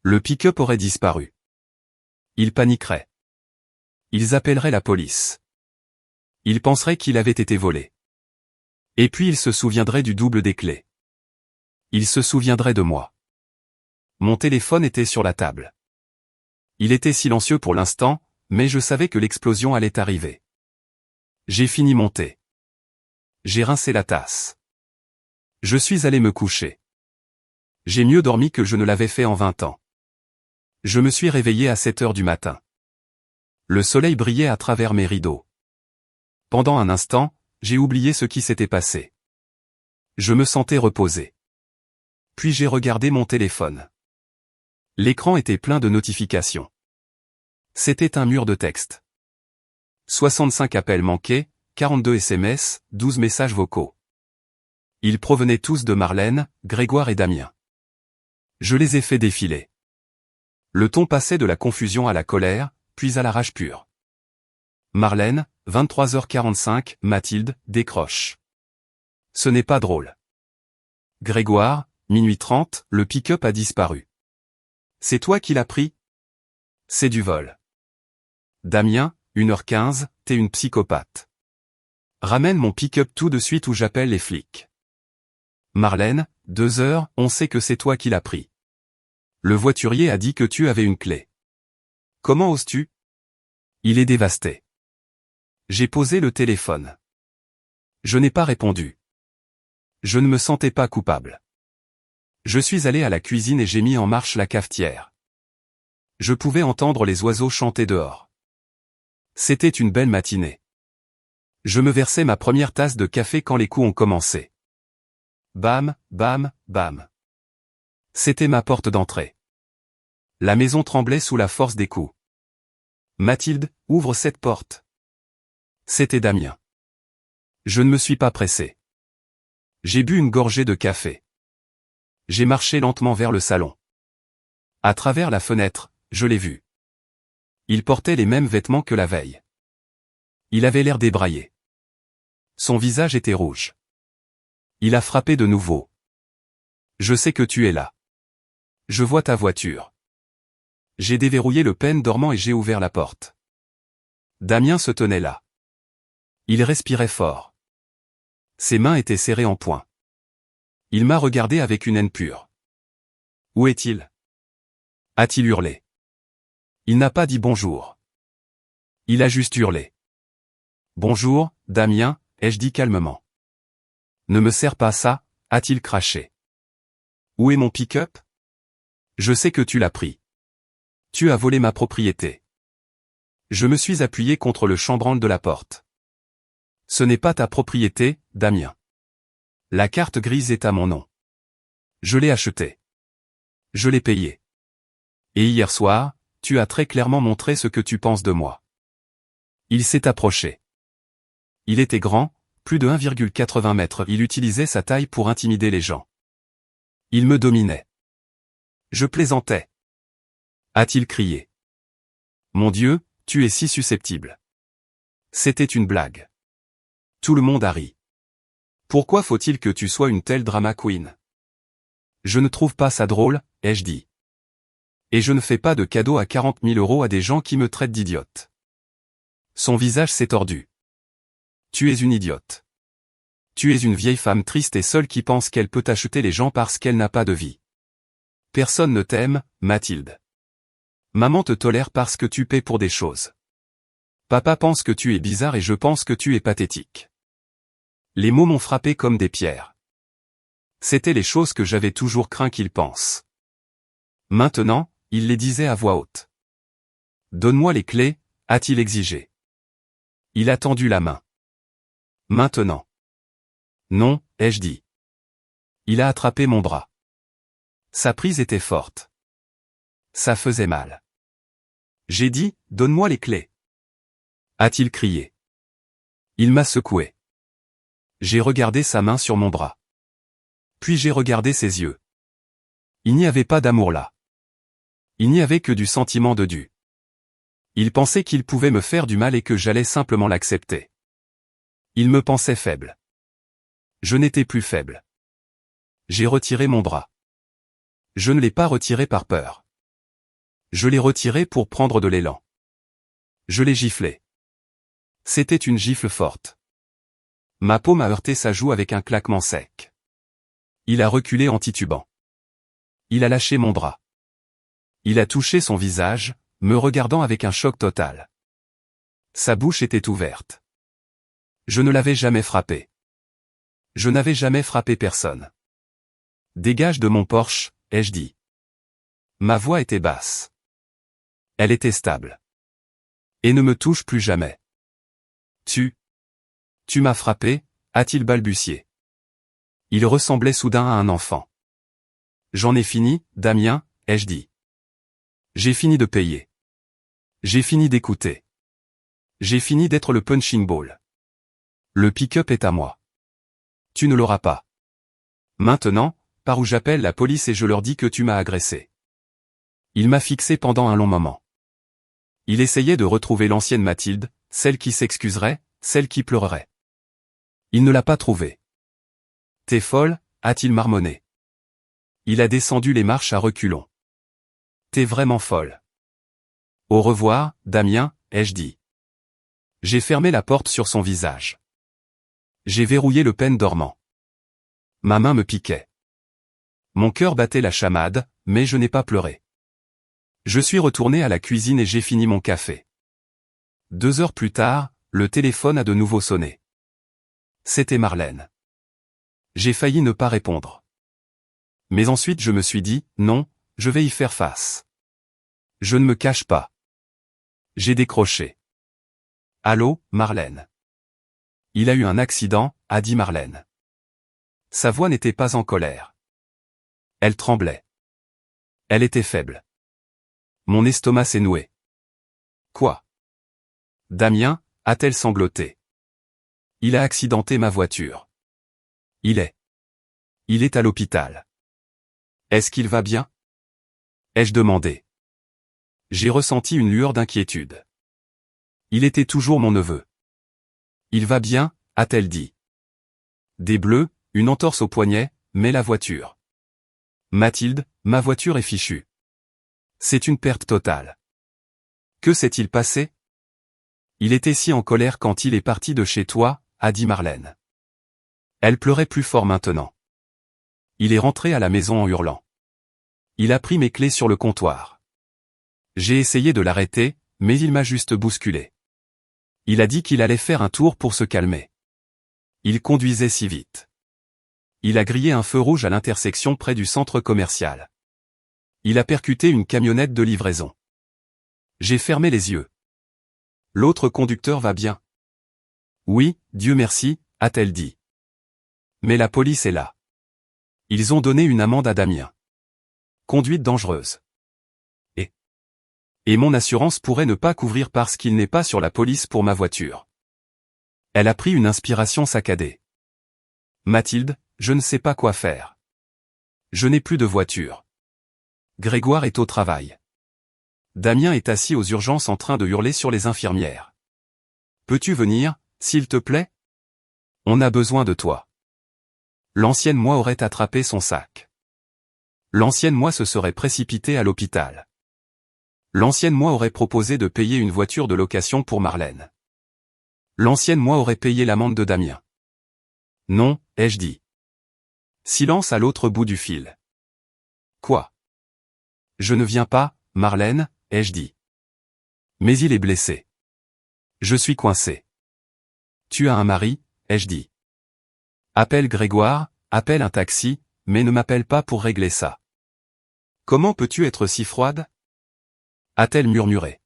Le pick-up aurait disparu. Il paniquerait. Ils appelleraient la police. Ils penseraient qu'il avait été volé. Et puis ils se souviendraient du double des clés. Ils se souviendraient de moi. Mon téléphone était sur la table. Il était silencieux pour l'instant, mais je savais que l'explosion allait arriver. J'ai fini mon thé. J'ai rincé la tasse. Je suis allé me coucher. J'ai mieux dormi que je ne l'avais fait en 20 ans. Je me suis réveillé à 7h du matin. Le soleil brillait à travers mes rideaux. Pendant un instant, j'ai oublié ce qui s'était passé. Je me sentais reposé. Puis j'ai regardé mon téléphone. L'écran était plein de notifications. C'était un mur de texte. 65 appels manqués, 42 SMS, 12 messages vocaux. Ils provenaient tous de Marlène, Grégoire et Damien. Je les ai fait défiler. Le ton passait de la confusion à la colère, puis à la rage pure. Marlène, 23h45, Mathilde, décroche. Ce n'est pas drôle. Grégoire, minuit 30, le pick-up a disparu. C'est toi qui l'as pris? C'est du vol. Damien, 1h15, t'es une psychopathe. Ramène mon pick-up tout de suite ou j'appelle les flics. Marlène, 2h, on sait que c'est toi qui l'as pris. Le voiturier a dit que tu avais une clé. Comment oses-tu? Il est dévasté. J'ai posé le téléphone. Je n'ai pas répondu. Je ne me sentais pas coupable. Je suis allé à la cuisine et j'ai mis en marche la cafetière. Je pouvais entendre les oiseaux chanter dehors. C'était une belle matinée. Je me versais ma première tasse de café quand les coups ont commencé. Bam, bam, bam. C'était ma porte d'entrée. La maison tremblait sous la force des coups. Mathilde, ouvre cette porte. C'était Damien. Je ne me suis pas pressé. J'ai bu une gorgée de café. J'ai marché lentement vers le salon. À travers la fenêtre, je l'ai vu. Il portait les mêmes vêtements que la veille. Il avait l'air débraillé. Son visage était rouge. Il a frappé de nouveau. Je sais que tu es là. Je vois ta voiture. J'ai déverrouillé le pen dormant et j'ai ouvert la porte. Damien se tenait là. Il respirait fort. Ses mains étaient serrées en poing. Il m'a regardé avec une haine pure. Où est-il? A-t-il hurlé? Il n'a pas dit bonjour. Il a juste hurlé. Bonjour, Damien, ai-je dit calmement. Ne me sers pas ça, a-t-il craché. Où est mon pick-up? Je sais que tu l'as pris. Tu as volé ma propriété. Je me suis appuyé contre le chambranle de la porte. Ce n'est pas ta propriété, Damien. La carte grise est à mon nom. Je l'ai achetée. Je l'ai payée. Et hier soir, tu as très clairement montré ce que tu penses de moi. Il s'est approché. Il était grand, plus de 1,80 m. Il utilisait sa taille pour intimider les gens. Il me dominait. Je plaisantais. A-t-il crié. Mon Dieu, tu es si susceptible. C'était une blague. Tout le monde a ri. Pourquoi faut-il que tu sois une telle drama queen? Je ne trouve pas ça drôle, ai-je dit. Et je ne fais pas de cadeaux à 40 000 € à des gens qui me traitent d'idiote. Son visage s'est tordu. Tu es une idiote. Tu es une vieille femme triste et seule qui pense qu'elle peut acheter les gens parce qu'elle n'a pas de vie. Personne ne t'aime, Mathilde. Maman te tolère parce que tu paies pour des choses. Papa pense que tu es bizarre et je pense que tu es pathétique. Les mots m'ont frappé comme des pierres. C'étaient les choses que j'avais toujours craint qu'il pense. Maintenant, il les disait à voix haute. Donne-moi les clés, a-t-il exigé. Il a tendu la main. Maintenant. Non, ai-je dit. Il a attrapé mon bras. Sa prise était forte. Ça faisait mal. J'ai dit, donne-moi les clés. A-t-il crié. Il m'a secoué. J'ai regardé sa main sur mon bras. Puis j'ai regardé ses yeux. Il n'y avait pas d'amour là. Il n'y avait que du sentiment de dû. Il pensait qu'il pouvait me faire du mal et que j'allais simplement l'accepter. Il me pensait faible. Je n'étais plus faible. J'ai retiré mon bras. Je ne l'ai pas retiré par peur. Je l'ai retiré pour prendre de l'élan. Je l'ai giflé. C'était une gifle forte. Ma paume a heurté sa joue avec un claquement sec. Il a reculé en titubant. Il a lâché mon bras. Il a touché son visage, me regardant avec un choc total. Sa bouche était ouverte. Je ne l'avais jamais frappé. Je n'avais jamais frappé personne. Dégage de mon Porsche, ai-je dit. Ma voix était basse. Elle était stable. Et ne me touche plus jamais. Tu m'as frappé, a-t-il balbutié. Il ressemblait soudain à un enfant. J'en ai fini, Damien, ai-je dit. J'ai fini de payer. J'ai fini d'écouter. J'ai fini d'être le punching ball. Le pick-up est à moi. Tu ne l'auras pas. Maintenant, par où j'appelle la police et je leur dis que tu m'as agressé. Il m'a fixé pendant un long moment. Il essayait de retrouver l'ancienne Mathilde, celle qui s'excuserait, celle qui pleurerait. Il ne l'a pas trouvée. T'es folle, a-t-il marmonné. Il a descendu les marches à reculons. T'es vraiment folle. Au revoir, Damien, ai-je dit. J'ai fermé la porte sur son visage. J'ai verrouillé le pen dormant. Ma main me piquait. Mon cœur battait la chamade, mais je n'ai pas pleuré. Je suis retourné à la cuisine et j'ai fini mon café. 2 heures plus tard, le téléphone a de nouveau sonné. C'était Marlène. J'ai failli ne pas répondre. Mais ensuite je me suis dit, non, je vais y faire face. Je ne me cache pas. J'ai décroché. Allô, Marlène. Il a eu un accident, a dit Marlène. Sa voix n'était pas en colère. Elle tremblait. Elle était faible. Mon estomac s'est noué. Quoi? Damien, a-t-elle sangloté. Il a accidenté ma voiture. Il est à l'hôpital. Est-ce qu'il va bien? Ai-je demandé. J'ai ressenti une lueur d'inquiétude. Il était toujours mon neveu. Il va bien, a-t-elle dit. Des bleus, une entorse au poignet, mais la voiture. Mathilde, ma voiture est fichue. C'est une perte totale. Que s'est-il passé? Il était si en colère quand il est parti de chez toi, a dit Marlène. Elle pleurait plus fort maintenant. Il est rentré à la maison en hurlant. Il a pris mes clés sur le comptoir. J'ai essayé de l'arrêter, mais il m'a juste bousculé. Il a dit qu'il allait faire un tour pour se calmer. Il conduisait si vite. Il a grillé un feu rouge à l'intersection près du centre commercial. Il a percuté une camionnette de livraison. J'ai fermé les yeux. L'autre conducteur va bien. Oui, Dieu merci, a-t-elle dit. Mais la police est là. Ils ont donné une amende à Damien. Conduite dangereuse. Et mon assurance pourrait ne pas couvrir parce qu'il n'est pas sur la police pour ma voiture. Elle a pris une inspiration saccadée. Mathilde, je ne sais pas quoi faire. Je n'ai plus de voiture. Grégoire est au travail. Damien est assis aux urgences en train de hurler sur les infirmières. Peux-tu venir, s'il te plaît? On a besoin de toi. L'ancienne moi aurait attrapé son sac. L'ancienne moi se serait précipitée à l'hôpital. L'ancienne moi aurait proposé de payer une voiture de location pour Marlène. L'ancienne moi aurait payé l'amende de Damien. Non, ai-je dit. Silence à l'autre bout du fil. Quoi? Je ne viens pas, Marlène, ai-je dit. Mais il est blessé. Je suis coincé. Tu as un mari, ai-je dit. Appelle Grégoire, appelle un taxi, mais ne m'appelle pas pour régler ça. Comment peux-tu être si froide? A-t-elle murmuré.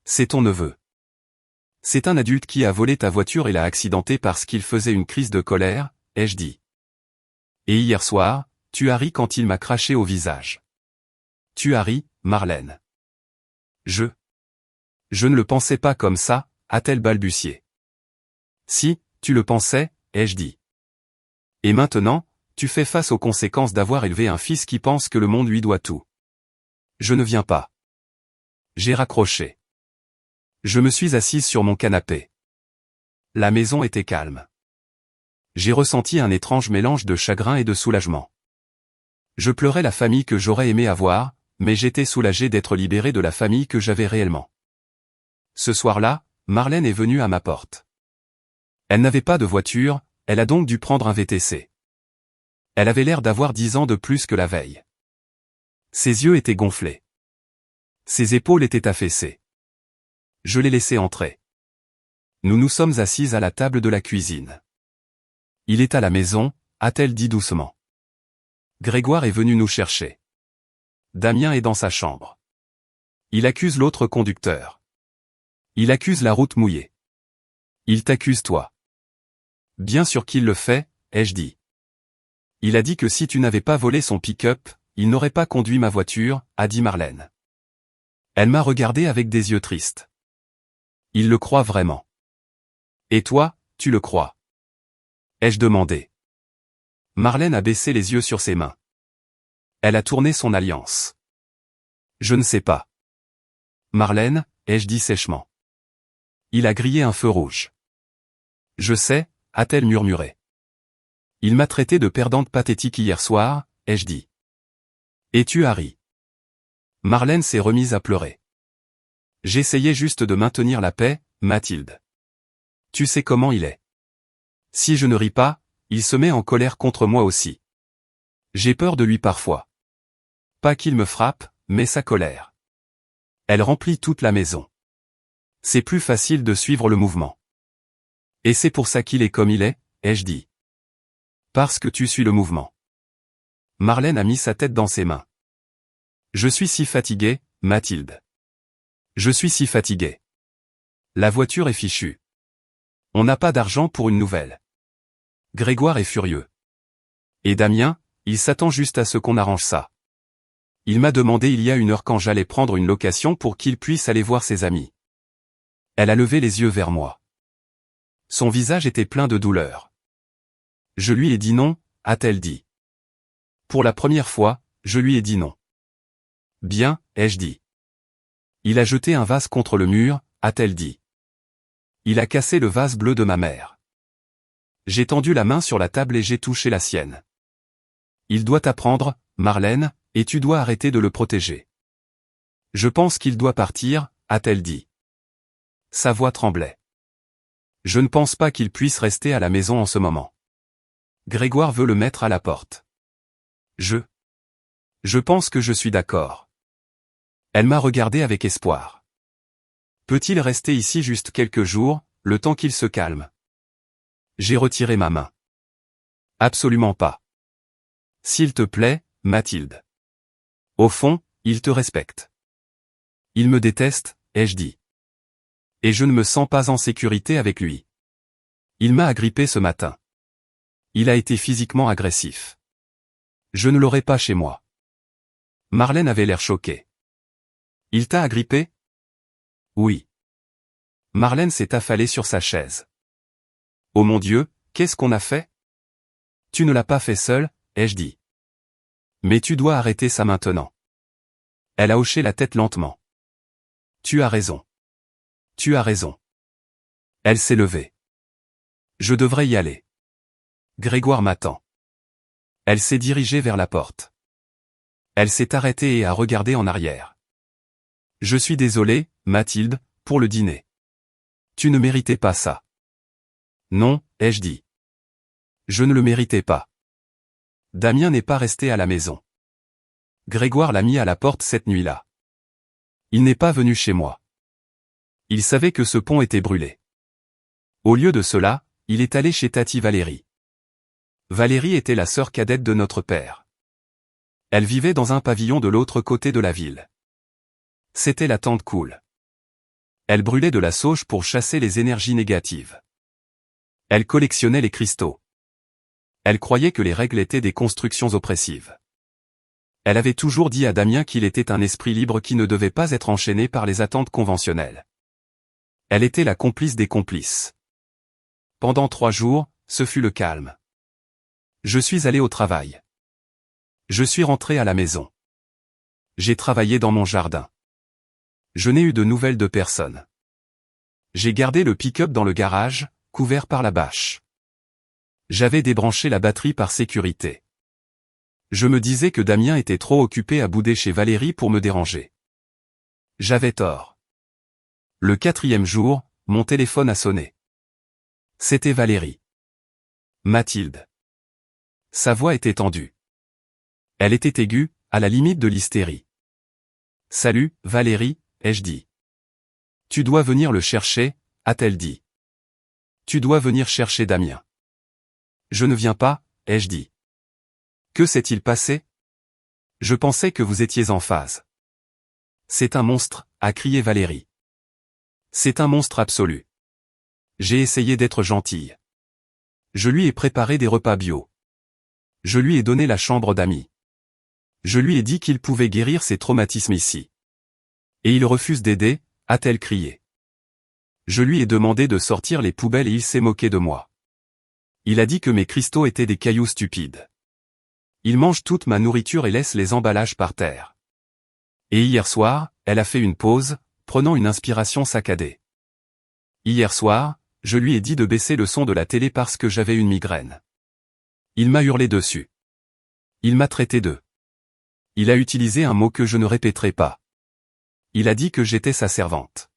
C'est ton neveu. C'est un adulte qui a volé ta voiture et l'a accidenté parce qu'il faisait une crise de colère, ai-je dit. Et hier soir, tu as ri quand il m'a craché au visage. Tu as ri, Marlène. Je ne le pensais pas comme ça, a-t-elle balbutié. Si, tu le pensais, ai-je dit. Et maintenant, tu fais face aux conséquences d'avoir élevé un fils qui pense que le monde lui doit tout. Je ne viens pas. J'ai raccroché. Je me suis assise sur mon canapé. La maison était calme. J'ai ressenti un étrange mélange de chagrin et de soulagement. Je pleurais la famille que j'aurais aimé avoir, mais j'étais soulagé d'être libéré de la famille que j'avais réellement. Ce soir-là, Marlène est venue à ma porte. Elle n'avait pas de voiture, elle a donc dû prendre un VTC. Elle avait l'air d'avoir 10 ans de plus que la veille. Ses yeux étaient gonflés. Ses épaules étaient affaissées. Je l'ai laissée entrer. Nous nous sommes assises à la table de la cuisine. Il est à la maison, a-t-elle dit doucement. Grégoire est venu nous chercher. Damien est dans sa chambre. Il accuse l'autre conducteur. Il accuse la route mouillée. Il t'accuse toi. Bien sûr qu'il le fait, ai-je dit. Il a dit que si tu n'avais pas volé son pick-up, il n'aurait pas conduit ma voiture, a dit Marlène. Elle m'a regardé avec des yeux tristes. Il le croit vraiment. Et toi, tu le crois? Ai-je demandé. Marlène a baissé les yeux sur ses mains. Elle a tourné son alliance. Je ne sais pas. Marlène, ai-je dit sèchement. Il a grillé un feu rouge. Je sais, a-t-elle murmuré. Il m'a traité de perdante pathétique hier soir, ai-je dit. Et tu as ri. Marlène s'est remise à pleurer. J'essayais juste de maintenir la paix, Mathilde. Tu sais comment il est. Si je ne ris pas, il se met en colère contre moi aussi. J'ai peur de lui parfois. Pas qu'il me frappe, mais sa colère. Elle remplit toute la maison. C'est plus facile de suivre le mouvement. Et c'est pour ça qu'il est comme il est, ai-je dit. Parce que tu suis le mouvement. Marlène a mis sa tête dans ses mains. Je suis si fatigué, Mathilde. Je suis si fatigué. La voiture est fichue. On n'a pas d'argent pour une nouvelle. Grégoire est furieux. Et Damien, il s'attend juste à ce qu'on arrange ça. Il m'a demandé il y a 1 heure quand j'allais prendre une location pour qu'il puisse aller voir ses amis. Elle a levé les yeux vers moi. Son visage était plein de douleur. Je lui ai dit non, a-t-elle dit. Pour la première fois, je lui ai dit non. Bien, ai-je dit. Il a jeté un vase contre le mur, a-t-elle dit. Il a cassé le vase bleu de ma mère. J'ai tendu la main sur la table et j'ai touché la sienne. Il doit t'apprendre, Marlène, et tu dois arrêter de le protéger. Je pense qu'il doit partir, a-t-elle dit. Sa voix tremblait. Je ne pense pas qu'il puisse rester à la maison en ce moment. Grégoire veut le mettre à la porte. Je pense que je suis d'accord. Elle m'a regardé avec espoir. Peut-il rester ici juste quelques jours, le temps qu'il se calme? J'ai retiré ma main. Absolument pas. S'il te plaît, Mathilde. Au fond, il te respecte. Il me déteste, ai-je dit. Et je ne me sens pas en sécurité avec lui. Il m'a agrippé ce matin. Il a été physiquement agressif. Je ne l'aurai pas chez moi. Marlène avait l'air choquée. Il t'a agrippé? Oui. Marlène s'est affalée sur sa chaise. Oh mon Dieu, qu'est-ce qu'on a fait? Tu ne l'as pas fait seule, ai-je dit. Mais tu dois arrêter ça maintenant. Elle a hoché la tête lentement. Tu as raison. Tu as raison. Elle s'est levée. Je devrais y aller. Grégoire m'attend. Elle s'est dirigée vers la porte. Elle s'est arrêtée et a regardé en arrière. Je suis désolé, Mathilde, pour le dîner. Tu ne méritais pas ça. Non, ai-je dit. Je ne le méritais pas. Damien n'est pas resté à la maison. Grégoire l'a mis à la porte cette nuit-là. Il n'est pas venu chez moi. Il savait que ce pont était brûlé. Au lieu de cela, il est allé chez Tati Valérie. Valérie était la sœur cadette de notre père. Elle vivait dans un pavillon de l'autre côté de la ville. C'était la tante cool. Elle brûlait de la sauge pour chasser les énergies négatives. Elle collectionnait les cristaux. Elle croyait que les règles étaient des constructions oppressives. Elle avait toujours dit à Damien qu'il était un esprit libre qui ne devait pas être enchaîné par les attentes conventionnelles. Elle était la complice des complices. Pendant 3 jours, ce fut le calme. Je suis allé au travail. Je suis rentré à la maison. J'ai travaillé dans mon jardin. Je n'ai eu de nouvelles de personne. J'ai gardé le pick-up dans le garage, couvert par la bâche. J'avais débranché la batterie par sécurité. Je me disais que Damien était trop occupé à bouder chez Valérie pour me déranger. J'avais tort. Le 4e jour, mon téléphone a sonné. C'était Valérie. Mathilde. Sa voix était tendue. Elle était aiguë, à la limite de l'hystérie. Salut, Valérie, ai-je dit. Tu dois venir le chercher, a-t-elle dit. Tu dois venir chercher Damien. Je ne viens pas, ai-je dit. Que s'est-il passé? Je pensais que vous étiez en phase. C'est un monstre, a crié Valérie. C'est un monstre absolu. J'ai essayé d'être gentille. Je lui ai préparé des repas bio. Je lui ai donné la chambre d'amis. Je lui ai dit qu'il pouvait guérir ses traumatismes ici. Et il refuse d'aider, a-t-elle crié. Je lui ai demandé de sortir les poubelles et il s'est moqué de moi. Il a dit que mes cristaux étaient des cailloux stupides. Il mange toute ma nourriture et laisse les emballages par terre. Et hier soir, elle a fait une pause, prenant une inspiration saccadée. Hier soir, je lui ai dit de baisser le son de la télé parce que j'avais une migraine. Il m'a hurlé dessus. Il m'a traité de. Il a utilisé un mot que je ne répéterai pas. Il a dit que j'étais sa servante.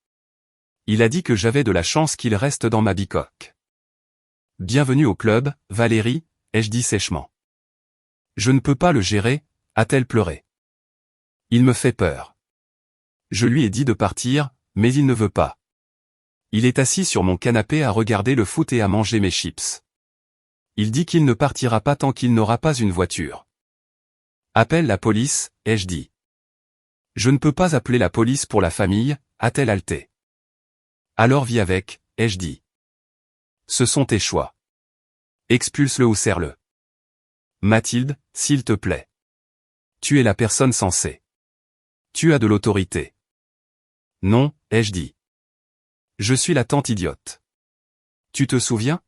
Il a dit que j'avais de la chance qu'il reste dans ma bicoque. Bienvenue au club, Valérie, ai-je dit sèchement. Je ne peux pas le gérer, a-t-elle pleuré. Il me fait peur. Je lui ai dit de partir, mais il ne veut pas. Il est assis sur mon canapé à regarder le foot et à manger mes chips. Il dit qu'il ne partira pas tant qu'il n'aura pas une voiture. Appelle la police, ai-je dit. Je ne peux pas appeler la police pour la famille, a-t-elle halté. Alors vis avec, ai-je dit. Ce sont tes choix. Expulse-le ou serre-le. Mathilde, s'il te plaît. Tu es la personne censée. Tu as de l'autorité. Non, ai-je dit. Je suis la tante idiote. Tu te souviens?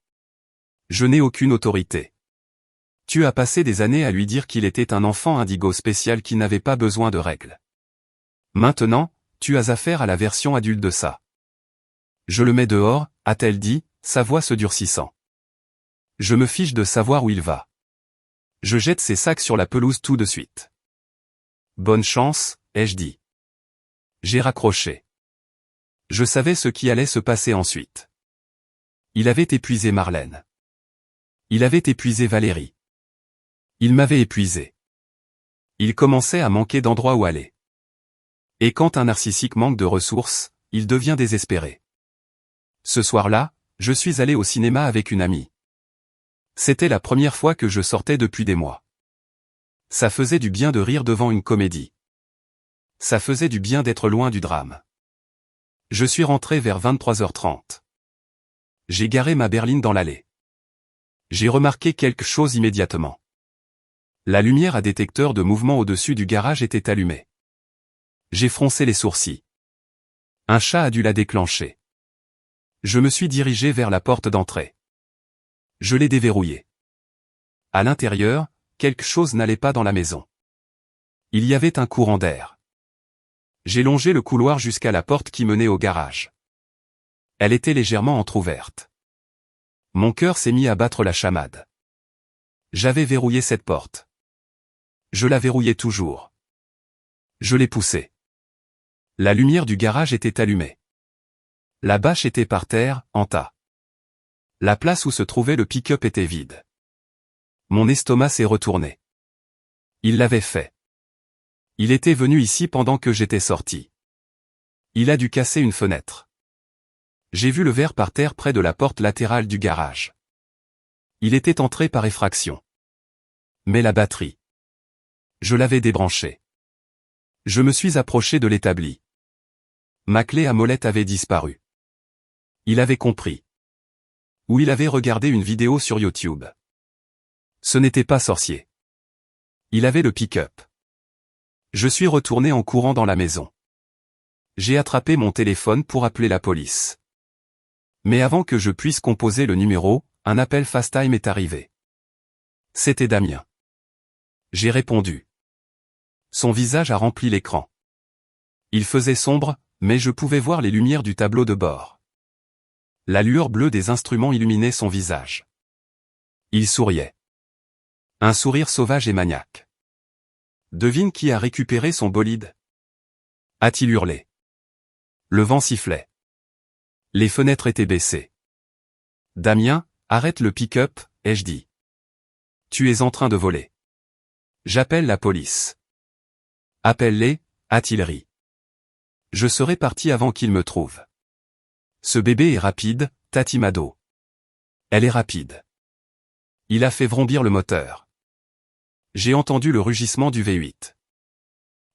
Je n'ai aucune autorité. Tu as passé des années à lui dire qu'il était un enfant indigo spécial qui n'avait pas besoin de règles. Maintenant, tu as affaire à la version adulte de ça. Je le mets dehors, a-t-elle dit, sa voix se durcissant. Je me fiche de savoir où il va. Je jette ses sacs sur la pelouse tout de suite. Bonne chance, ai-je dit. J'ai raccroché. Je savais ce qui allait se passer ensuite. Il avait épuisé Marlène. Il avait épuisé Valérie. Il m'avait épuisé. Il commençait à manquer d'endroits où aller. Et quand un narcissique manque de ressources, il devient désespéré. Ce soir-là, je suis allé au cinéma avec une amie. C'était la première fois que je sortais depuis des mois. Ça faisait du bien de rire devant une comédie. Ça faisait du bien d'être loin du drame. Je suis rentré vers 23h30. J'ai garé ma berline dans l'allée. J'ai remarqué quelque chose immédiatement. La lumière à détecteur de mouvement au-dessus du garage était allumée. J'ai froncé les sourcils. Un chat a dû la déclencher. Je me suis dirigé vers la porte d'entrée. Je l'ai déverrouillée. À l'intérieur, quelque chose n'allait pas dans la maison. Il y avait un courant d'air. J'ai longé le couloir jusqu'à la porte qui menait au garage. Elle était légèrement entr'ouverte. Mon cœur s'est mis à battre la chamade. J'avais verrouillé cette porte. Je la verrouillais toujours. Je l'ai poussée. La lumière du garage était allumée. La bâche était par terre, en tas. La place où se trouvait le pick-up était vide. Mon estomac s'est retourné. Il l'avait fait. Il était venu ici pendant que j'étais sorti. Il a dû casser une fenêtre. J'ai vu le verre par terre près de la porte latérale du garage. Il était entré par effraction. Mais la batterie. Je l'avais débranchée. Je me suis approché de l'établi. Ma clé à molette avait disparu. Il avait compris. Ou il avait regardé une vidéo sur YouTube. Ce n'était pas sorcier. Il avait le pick-up. Je suis retourné en courant dans la maison. J'ai attrapé mon téléphone pour appeler la police. Mais avant que je puisse composer le numéro, un appel FaceTime est arrivé. C'était Damien. J'ai répondu. Son visage a rempli l'écran. Il faisait sombre, mais je pouvais voir les lumières du tableau de bord. La lueur bleue des instruments illuminait son visage. Il souriait. Un sourire sauvage et maniaque. Devine qui a récupéré son bolide? A-t-il hurlé. Le vent sifflait. Les fenêtres étaient baissées. Damien, arrête le pick-up, ai-je dit. Tu es en train de voler. J'appelle la police. Appelle-les, a-t-il ri. Je serai parti avant qu'ils me trouvent. Ce bébé est rapide, Tati Mado. Elle est rapide. Il a fait vrombir le moteur. J'ai entendu le rugissement du V8.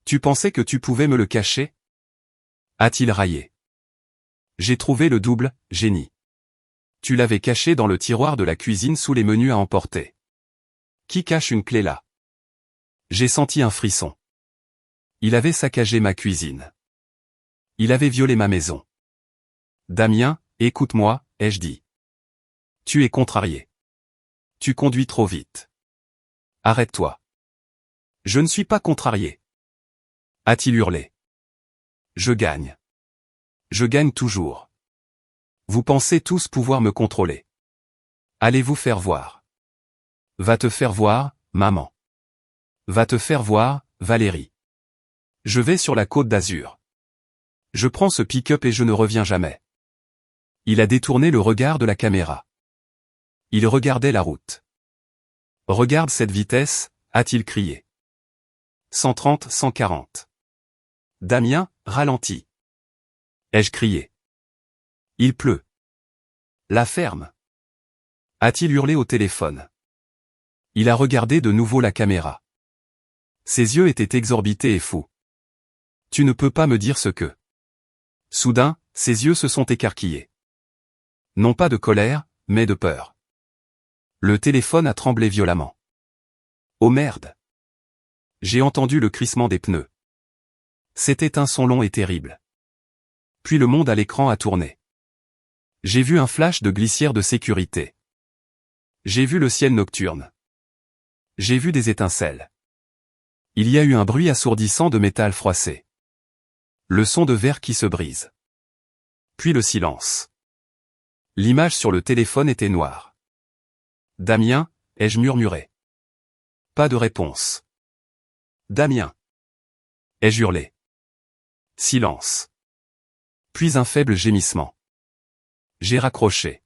Tu pensais que tu pouvais me le cacher? A-t-il raillé. J'ai trouvé le double, génie. Tu l'avais caché dans le tiroir de la cuisine sous les menus à emporter. Qui cache une clé là? J'ai senti un frisson. Il avait saccagé ma cuisine. Il avait violé ma maison. Damien, écoute-moi, ai-je dit. Tu es contrarié. Tu conduis trop vite. Arrête-toi. Je ne suis pas contrarié. A-t-il hurlé. Je gagne. Je gagne toujours. Vous pensez tous pouvoir me contrôler. Allez vous faire voir. Va te faire voir, maman. Va te faire voir, Valérie. Je vais sur la Côte d'Azur. Je prends ce pick-up et je ne reviens jamais. Il a détourné le regard de la caméra. Il regardait la route. Regarde cette vitesse, a-t-il crié. 130, 140. Damien, ralentis. Ai-je crié. Il pleut. La ferme. A-t-il hurlé au téléphone. Il a regardé de nouveau la caméra. Ses yeux étaient exorbités et fous. Tu ne peux pas me dire ce que. Soudain, ses yeux se sont écarquillés. Non pas de colère, mais de peur. Le téléphone a tremblé violemment. Oh merde! J'ai entendu le crissement des pneus. C'était un son long et terrible. Puis le monde à l'écran a tourné. J'ai vu un flash de glissière de sécurité. J'ai vu le ciel nocturne. J'ai vu des étincelles. Il y a eu un bruit assourdissant de métal froissé. Le son de verre qui se brise. Puis le silence. L'image sur le téléphone était noire. Damien, ai-je murmuré. Pas de réponse. Damien. Ai-je hurlé. Silence. Puis un faible gémissement. J'ai raccroché.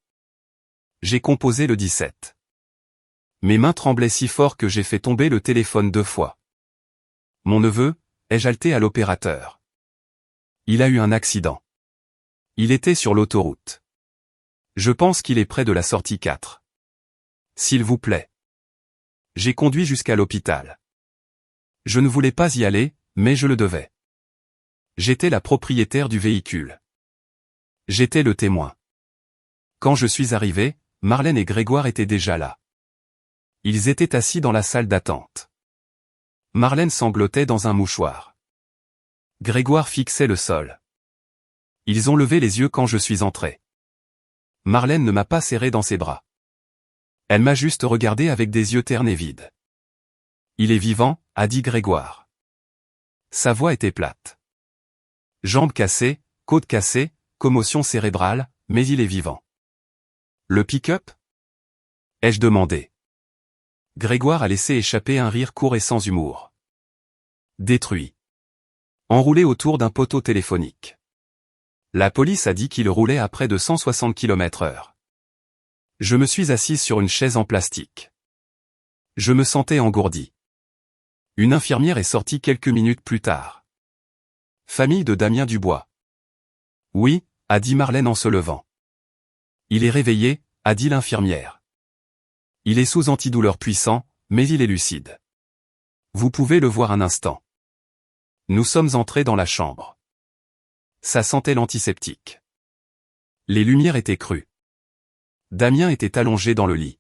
J'ai composé le 17. Mes mains tremblaient si fort que j'ai fait tomber le téléphone 2 fois. Mon neveu, ai-je halté à l'opérateur. Il a eu un accident. Il était sur l'autoroute. Je pense qu'il est près de la sortie 4. S'il vous plaît. J'ai conduit jusqu'à l'hôpital. Je ne voulais pas y aller, mais je le devais. J'étais la propriétaire du véhicule. J'étais le témoin. Quand je suis arrivé, Marlène et Grégoire étaient déjà là. Ils étaient assis dans la salle d'attente. Marlène sanglotait dans un mouchoir. Grégoire fixait le sol. Ils ont levé les yeux quand je suis entré. Marlène ne m'a pas serré dans ses bras. Elle m'a juste regardé avec des yeux ternes et vides. Il est vivant, a dit Grégoire. Sa voix était plate. Jambes cassées, côte cassée, commotion cérébrale, mais il est vivant. Le pick-up ? Ai-je demandé. Grégoire a laissé échapper un rire court et sans humour. Détruit. Enroulé autour d'un poteau téléphonique. La police a dit qu'il roulait à près de 160 km/h. Je me suis assise sur une chaise en plastique. Je me sentais engourdi. Une infirmière est sortie quelques minutes plus tard. Famille de Damien Dubois. Oui, a dit Marlène en se levant. Il est réveillé, a dit l'infirmière. Il est sous antidouleur puissant, mais il est lucide. Vous pouvez le voir un instant. Nous sommes entrés dans la chambre. Ça sentait l'antiseptique. Les lumières étaient crues. Damien était allongé dans le lit.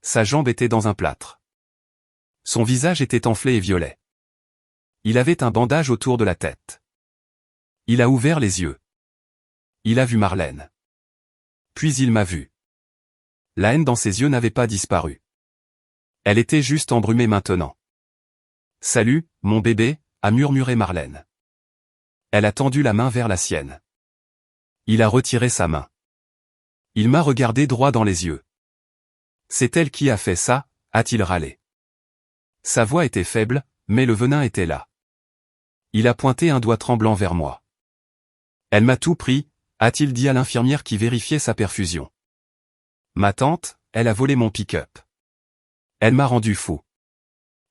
Sa jambe était dans un plâtre. Son visage était enflé et violet. Il avait un bandage autour de la tête. Il a ouvert les yeux. Il a vu Marlène. Puis il m'a vu. La haine dans ses yeux n'avait pas disparu. Elle était juste embrumée maintenant. « Salut, mon bébé », a murmuré Marlène. Elle a tendu la main vers la sienne. Il a retiré sa main. Il m'a regardé droit dans les yeux. « C'est elle qui a fait ça », a-t-il râlé. Sa voix était faible, mais le venin était là. Il a pointé un doigt tremblant vers moi. « Elle m'a tout pris », a-t-il dit à l'infirmière qui vérifiait sa perfusion. Ma tante, elle a volé mon pick-up. Elle m'a rendu fou.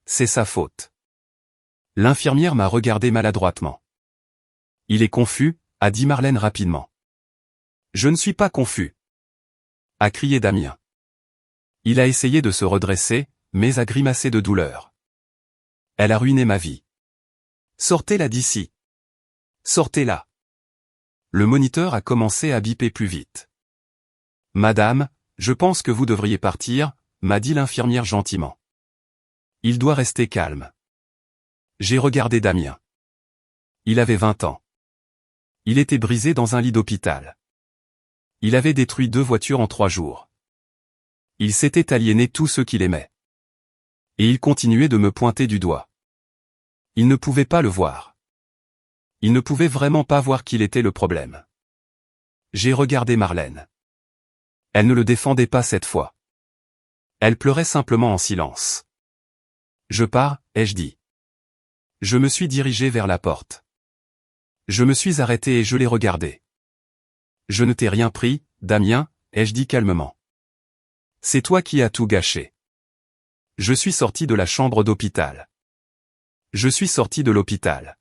C'est sa faute. L'infirmière m'a regardé maladroitement. Il est confus, a dit Marlène rapidement. Je ne suis pas confus, a crié Damien. Il a essayé de se redresser, mais a grimacé de douleur. Elle a ruiné ma vie. Sortez-la d'ici. Sortez-la. Le moniteur a commencé à biper plus vite. Madame, je pense que vous devriez partir, m'a dit l'infirmière gentiment. Il doit rester calme. J'ai regardé Damien. Il avait 20 ans. Il était brisé dans un lit d'hôpital. Il avait détruit 2 voitures en 3 jours. Il s'était aliéné tous ceux qu'il aimait. Et il continuait de me pointer du doigt. Il ne pouvait pas le voir. Il ne pouvait vraiment pas voir qu'il était le problème. J'ai regardé Marlène. Elle ne le défendait pas cette fois. Elle pleurait simplement en silence. Je pars, ai-je dit. Je me suis dirigé vers la porte. Je me suis arrêté et je l'ai regardé. Je ne t'ai rien pris, Damien, ai-je dit calmement. C'est toi qui as tout gâché. Je suis sorti de la chambre d'hôpital. Je suis sorti de l'hôpital.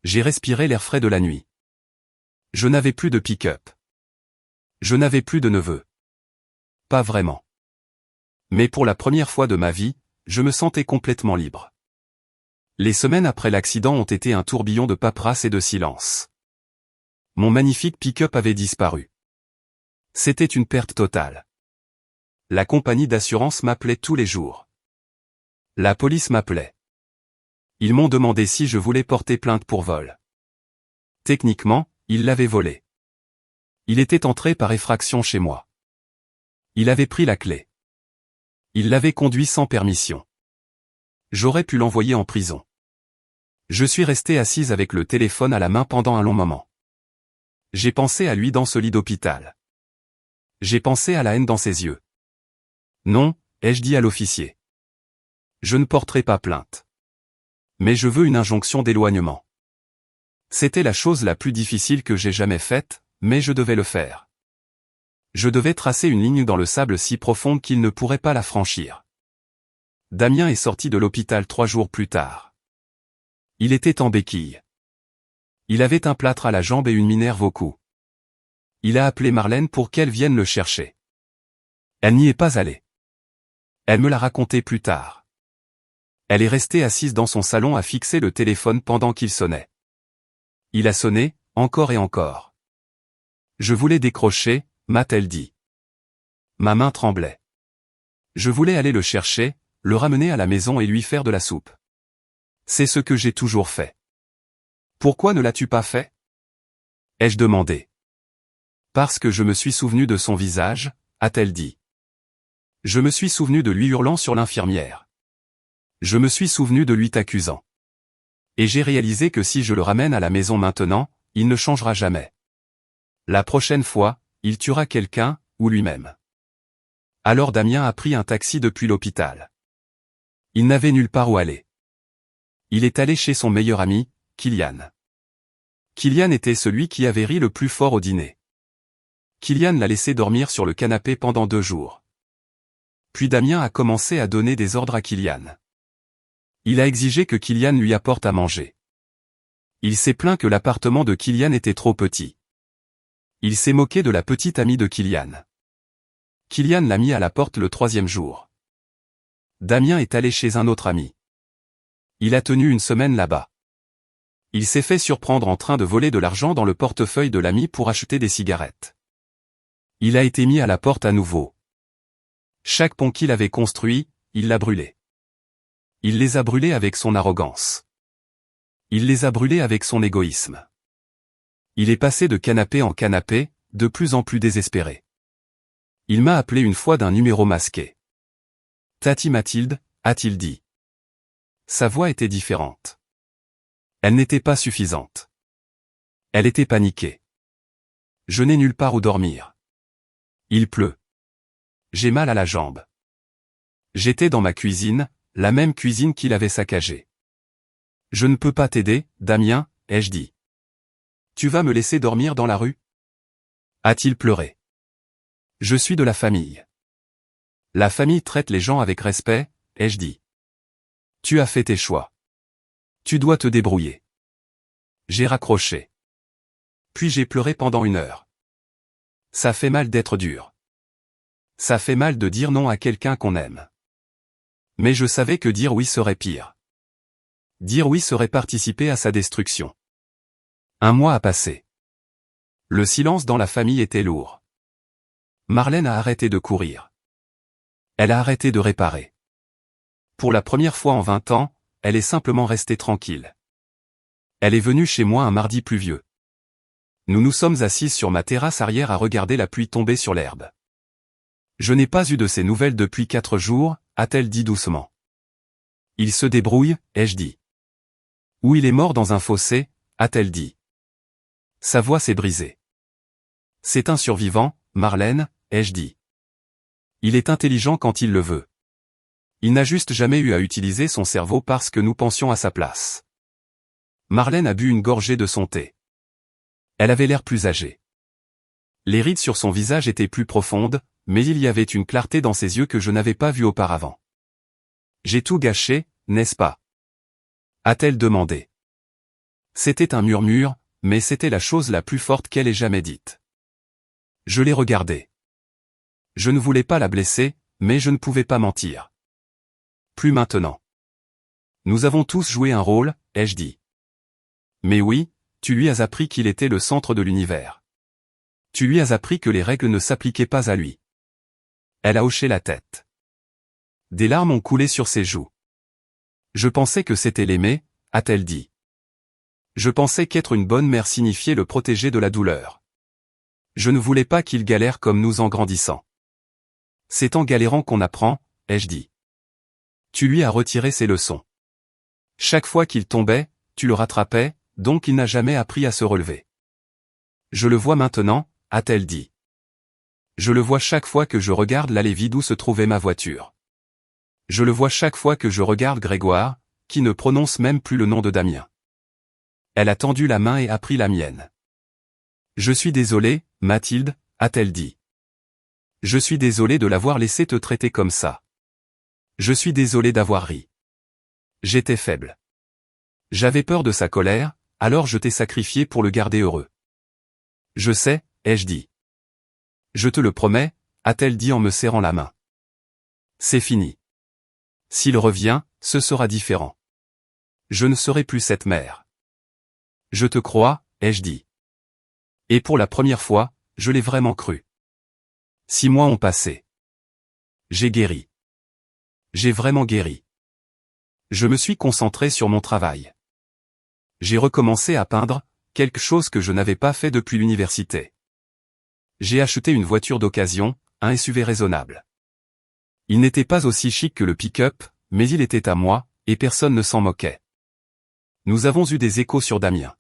J'ai respiré l'air frais de la nuit. Je n'avais plus de pick-up. Je n'avais plus de neveu. Pas vraiment. Mais pour la première fois de ma vie, je me sentais complètement libre. Les semaines après l'accident ont été un tourbillon de paperasse et de silence. Mon magnifique pick-up avait disparu. C'était une perte totale. La compagnie d'assurance m'appelait tous les jours. La police m'appelait. Ils m'ont demandé si je voulais porter plainte pour vol. Techniquement, ils l'avaient volé. Il était entré par effraction chez moi. Il avait pris la clé. Il l'avait conduit sans permission. J'aurais pu l'envoyer en prison. Je suis resté assise avec le téléphone à la main pendant un long moment. J'ai pensé à lui dans ce lit d'hôpital. J'ai pensé à la haine dans ses yeux. Non, ai-je dit à l'officier. Je ne porterai pas plainte. Mais je veux une injonction d'éloignement. C'était la chose la plus difficile que j'ai jamais faite, mais je devais le faire. Je devais tracer une ligne dans le sable si profonde qu'il ne pourrait pas la franchir. Damien est sorti de l'hôpital 3 jours plus tard. Il était en béquille. Il avait un plâtre à la jambe et une minerve au cou. Il a appelé Marlène pour qu'elle vienne le chercher. Elle n'y est pas allée. Elle me l'a raconté plus tard. Elle est restée assise dans son salon à fixer le téléphone pendant qu'il sonnait. Il a sonné, encore et encore. Je voulais décrocher, m'a-t-elle dit. Ma main tremblait. Je voulais aller le chercher, le ramener à la maison et lui faire de la soupe. C'est ce que j'ai toujours fait. Pourquoi ne l'as-tu pas fait? Ai-je demandé. Parce que je me suis souvenu de son visage, a-t-elle dit. Je me suis souvenu de lui hurlant sur l'infirmière. Je me suis souvenu de lui t'accusant. Et j'ai réalisé que si je le ramène à la maison maintenant, il ne changera jamais. La prochaine fois, il tuera quelqu'un, ou lui-même. Alors Damien a pris un taxi depuis l'hôpital. Il n'avait nulle part où aller. Il est allé chez son meilleur ami, Kylian. Kylian était celui qui avait ri le plus fort au dîner. Kylian l'a laissé dormir sur le canapé pendant 2 jours. Puis Damien a commencé à donner des ordres à Kylian. Il a exigé que Kylian lui apporte à manger. Il s'est plaint que l'appartement de Kylian était trop petit. Il s'est moqué de la petite amie de Kylian. Kylian l'a mis à la porte le 3e jour. Damien est allé chez un autre ami. Il a tenu une semaine là-bas. Il s'est fait surprendre en train de voler de l'argent dans le portefeuille de l'ami pour acheter des cigarettes. Il a été mis à la porte à nouveau. Chaque pont qu'il avait construit, il l'a brûlé. Il les a brûlés avec son arrogance. Il les a brûlés avec son égoïsme. Il est passé de canapé en canapé, de plus en plus désespéré. Il m'a appelé une fois d'un numéro masqué. Tati Mathilde, a-t-il dit. Sa voix était différente. Elle n'était pas suffisante. Elle était paniquée. Je n'ai nulle part où dormir. Il pleut. J'ai mal à la jambe. J'étais dans ma cuisine, la même cuisine qu'il avait saccagée. Je ne peux pas t'aider, Damien, ai-je dit. Tu vas me laisser dormir dans la rue? A-t-il pleuré? Je suis de la famille. La famille traite les gens avec respect, ai-je dit. Tu as fait tes choix. Tu dois te débrouiller. J'ai raccroché. Puis j'ai pleuré pendant 1 heure. Ça fait mal d'être dur. Ça fait mal de dire non à quelqu'un qu'on aime. Mais je savais que dire oui serait pire. Dire oui serait participer à sa destruction. 1 mois a passé. Le silence dans la famille était lourd. Marlène a arrêté de courir. Elle a arrêté de réparer. Pour la première fois en 20 ans, elle est simplement restée tranquille. Elle est venue chez moi un mardi pluvieux. Nous nous sommes assises sur ma terrasse arrière à regarder la pluie tomber sur l'herbe. Je n'ai pas eu de ses nouvelles depuis 4 jours, a-t-elle dit doucement. Il se débrouille, ai-je dit. Ou il est mort dans un fossé, a-t-elle dit. Sa voix s'est brisée. C'est un survivant, Marlène, ai-je dit. Il est intelligent quand il le veut. Il n'a juste jamais eu à utiliser son cerveau parce que nous pensions à sa place. Marlène a bu une gorgée de son thé. Elle avait l'air plus âgée. Les rides sur son visage étaient plus profondes, mais il y avait une clarté dans ses yeux que je n'avais pas vue auparavant. J'ai tout gâché, n'est-ce pas? A-t-elle demandé. C'était un murmure, mais c'était la chose la plus forte qu'elle ait jamais dite. Je l'ai regardée. Je ne voulais pas la blesser, mais je ne pouvais pas mentir. Plus maintenant. Nous avons tous joué un rôle, ai-je dit. Mais oui, tu lui as appris qu'il était le centre de l'univers. Tu lui as appris que les règles ne s'appliquaient pas à lui. Elle a hoché la tête. Des larmes ont coulé sur ses joues. Je pensais que c'était l'aimer, a-t-elle dit. Je pensais qu'être une bonne mère signifiait le protéger de la douleur. Je ne voulais pas qu'il galère comme nous en grandissant. C'est en galérant qu'on apprend, ai-je dit. Tu lui as retiré ses leçons. Chaque fois qu'il tombait, tu le rattrapais, donc il n'a jamais appris à se relever. Je le vois maintenant, a-t-elle dit. Je le vois chaque fois que je regarde l'allée vide où se trouvait ma voiture. Je le vois chaque fois que je regarde Grégoire, qui ne prononce même plus le nom de Damien. Elle a tendu la main et a pris la mienne. Je suis désolée, Mathilde, a-t-elle dit. Je suis désolé de l'avoir laissé te traiter comme ça. Je suis désolé d'avoir ri. J'étais faible. J'avais peur de sa colère, alors je t'ai sacrifié pour le garder heureux. Je sais, ai-je dit. Je te le promets, a-t-elle dit en me serrant la main. C'est fini. S'il revient, ce sera différent. Je ne serai plus cette mère. Je te crois, ai-je dit. Et pour la première fois, je l'ai vraiment cru. 6 mois ont passé. J'ai guéri. J'ai vraiment guéri. Je me suis concentré sur mon travail. J'ai recommencé à peindre, quelque chose que je n'avais pas fait depuis l'université. J'ai acheté une voiture d'occasion, un SUV raisonnable. Il n'était pas aussi chic que le pick-up, mais il était à moi, et personne ne s'en moquait. Nous avons eu des échos sur Damien.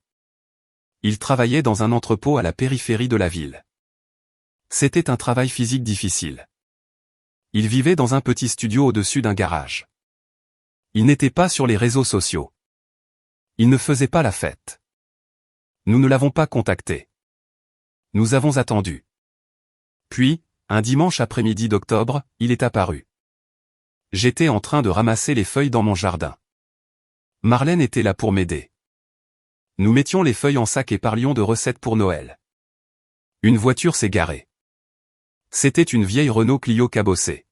Il travaillait dans un entrepôt à la périphérie de la ville. C'était un travail physique difficile. Il vivait dans un petit studio au-dessus d'un garage. Il n'était pas sur les réseaux sociaux. Il ne faisait pas la fête. Nous ne l'avons pas contacté. Nous avons attendu. Puis, un dimanche après-midi d'octobre, il est apparu. J'étais en train de ramasser les feuilles dans mon jardin. Marlène était là pour m'aider. Nous mettions les feuilles en sac et parlions de recettes pour Noël. Une voiture s'est garée. C'était une vieille Renault Clio cabossée.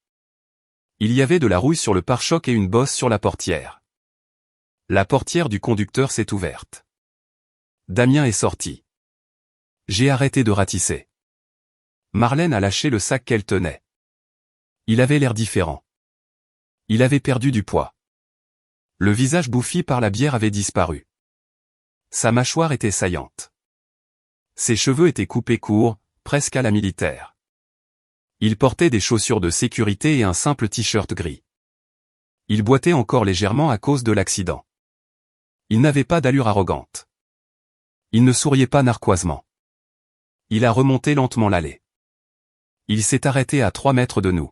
Il y avait de la rouille sur le pare-choc et une bosse sur la portière. La portière du conducteur s'est ouverte. Damien est sorti. J'ai arrêté de ratisser. Marlène a lâché le sac qu'elle tenait. Il avait l'air différent. Il avait perdu du poids. Le visage bouffi par la bière avait disparu. Sa mâchoire était saillante. Ses cheveux étaient coupés courts, presque à la militaire. Il portait des chaussures de sécurité et un simple t-shirt gris. Il boitait encore légèrement à cause de l'accident. Il n'avait pas d'allure arrogante. Il ne souriait pas narquoisement. Il a remonté lentement l'allée. Il s'est arrêté à 3 mètres de nous.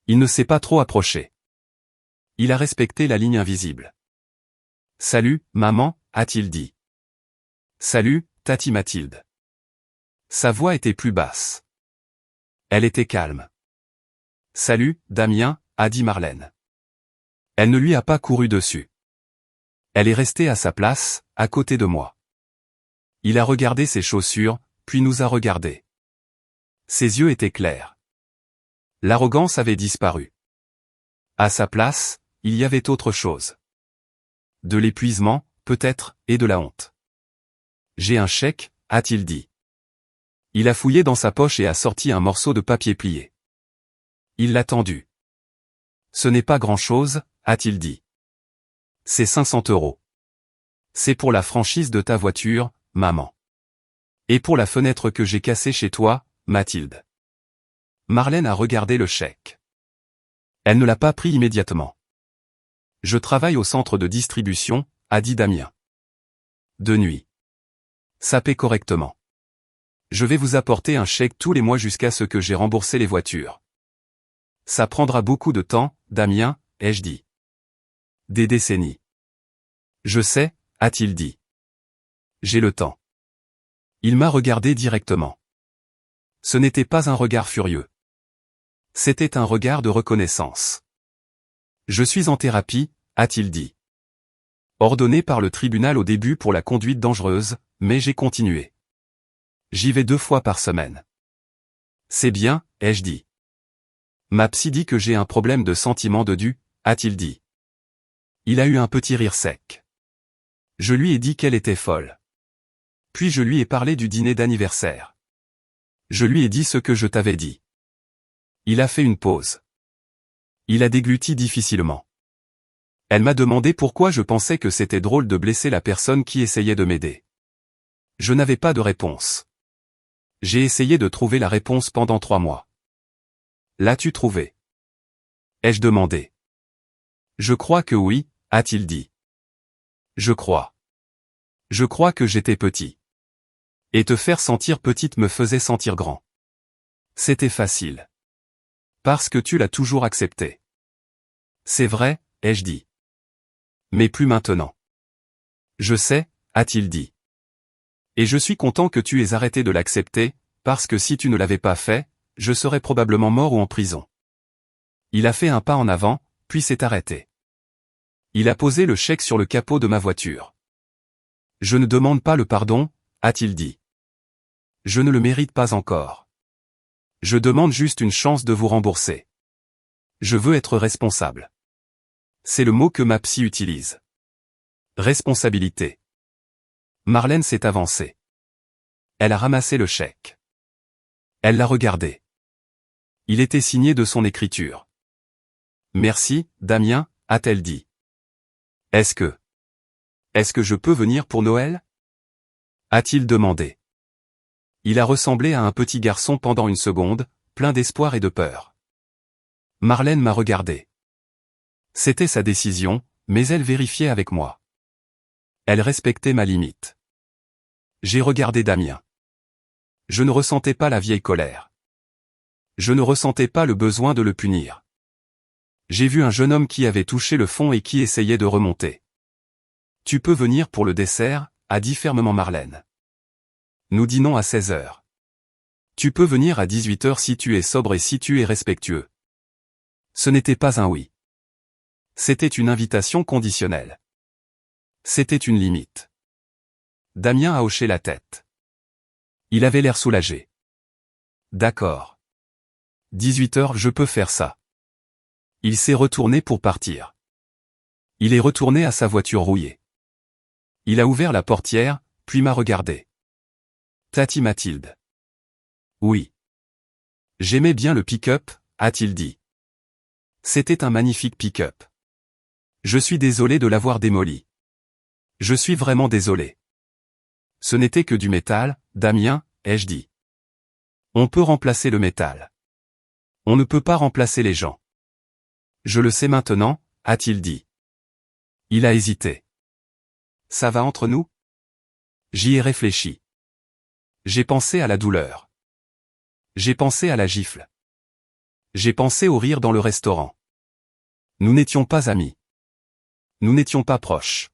Il ne s'est pas trop approché. Il a respecté la ligne invisible. « Salut, maman », a-t-il dit. « Salut, Tati Mathilde ». Sa voix était plus basse. Elle était calme. « Salut, Damien », a dit Marlène. Elle ne lui a pas couru dessus. Elle est restée à sa place, à côté de moi. Il a regardé ses chaussures, puis nous a regardés. Ses yeux étaient clairs. L'arrogance avait disparu. À sa place, il y avait autre chose. De l'épuisement, peut-être, et de la honte. « J'ai un chèque », a-t-il dit. Il a fouillé dans sa poche et a sorti un morceau de papier plié. Il l'a tendu. « Ce n'est pas grand-chose », a-t-il dit. « C'est 500 €. C'est pour la franchise de ta voiture, maman. Et pour la fenêtre que j'ai cassée chez toi, Mathilde. » Marlène a regardé le chèque. Elle ne l'a pas pris immédiatement. « Je travaille au centre de distribution », a dit Damien. « De nuit. Ça paie correctement. Je vais vous apporter un chèque tous les mois jusqu'à ce que j'ai remboursé les voitures. Ça prendra beaucoup de temps, Damien, ai-je dit. Des décennies. Je sais, a-t-il dit. J'ai le temps. Il m'a regardé directement. Ce n'était pas un regard furieux. C'était un regard de reconnaissance. Je suis en thérapie, a-t-il dit. Ordonné par le tribunal au début pour la conduite dangereuse, mais j'ai continué. J'y vais 2 fois par semaine. C'est bien, ai-je dit. Ma psy dit que j'ai un problème de sentiment de dû, a-t-il dit. Il a eu un petit rire sec. Je lui ai dit qu'elle était folle. Puis je lui ai parlé du dîner d'anniversaire. Je lui ai dit ce que je t'avais dit. Il a fait une pause. Il a dégluti difficilement. Elle m'a demandé pourquoi je pensais que c'était drôle de blesser la personne qui essayait de m'aider. Je n'avais pas de réponse. J'ai essayé de trouver la réponse pendant 3 mois. L'as-tu trouvée? Ai-je demandé. Je crois que oui, a-t-il dit. Je crois. Je crois que j'étais petit. Et te faire sentir petite me faisait sentir grand. C'était facile. Parce que tu l'as toujours accepté. C'est vrai, ai-je dit. Mais plus maintenant. Je sais, a-t-il dit. Et je suis content que tu aies arrêté de l'accepter, parce que si tu ne l'avais pas fait, je serais probablement mort ou en prison. Il a fait un pas en avant, puis s'est arrêté. Il a posé le chèque sur le capot de ma voiture. Je ne demande pas le pardon, a-t-il dit. Je ne le mérite pas encore. Je demande juste une chance de vous rembourser. Je veux être responsable. C'est le mot que ma psy utilise. Responsabilité. Marlène s'est avancée. Elle a ramassé le chèque. Elle l'a regardé. Il était signé de son écriture. Merci, Damien, a-t-elle dit. Est-ce que je peux venir pour Noël? A-t-il demandé. Il a ressemblé à un petit garçon pendant une seconde, plein d'espoir et de peur. Marlène m'a regardé. C'était sa décision, mais elle vérifiait avec moi. Elle respectait ma limite. J'ai regardé Damien. Je ne ressentais pas la vieille colère. Je ne ressentais pas le besoin de le punir. J'ai vu un jeune homme qui avait touché le fond et qui essayait de remonter. Tu peux venir pour le dessert, a dit fermement Marlène. Nous dînons à 16 heures. Tu peux venir à 18 heures si tu es sobre et si tu es respectueux. Ce n'était pas un oui. C'était une invitation conditionnelle. C'était une limite. Damien a hoché la tête. Il avait l'air soulagé. D'accord. 18 heures, je peux faire ça. Il s'est retourné pour partir. Il est retourné à sa voiture rouillée. Il a ouvert la portière, puis m'a regardé. Tati Mathilde. Oui. J'aimais bien le pick-up, a-t-il dit. C'était un magnifique pick-up. Je suis désolé de l'avoir démoli. Je suis vraiment désolé. Ce n'était que du métal, Damien, ai-je dit. On peut remplacer le métal. On ne peut pas remplacer les gens. Je le sais maintenant, a-t-il dit. Il a hésité. Ça va entre nous? J'y ai réfléchi. J'ai pensé à la douleur. J'ai pensé à la gifle. J'ai pensé au rire dans le restaurant. Nous n'étions pas amis. Nous n'étions pas proches.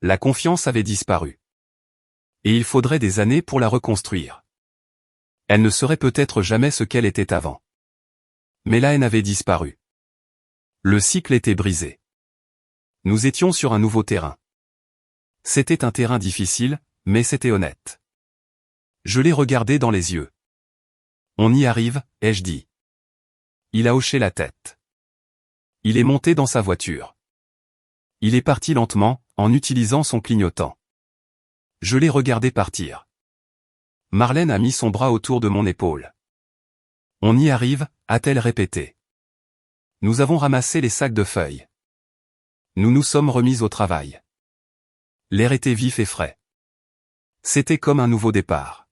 La confiance avait disparu. Et il faudrait des années pour la reconstruire. Elle ne serait peut-être jamais ce qu'elle était avant. Mais la haine avait disparu. Le cycle était brisé. Nous étions sur un nouveau terrain. C'était un terrain difficile, mais c'était honnête. Je l'ai regardé dans les yeux. On y arrive, ai-je dit. Il a hoché la tête. Il est monté dans sa voiture. Il est parti lentement, en utilisant son clignotant. Je l'ai regardé partir. Marlène a mis son bras autour de mon épaule. On y arrive, a-t-elle répété. Nous avons ramassé les sacs de feuilles. Nous nous sommes remis au travail. L'air était vif et frais. C'était comme un nouveau départ.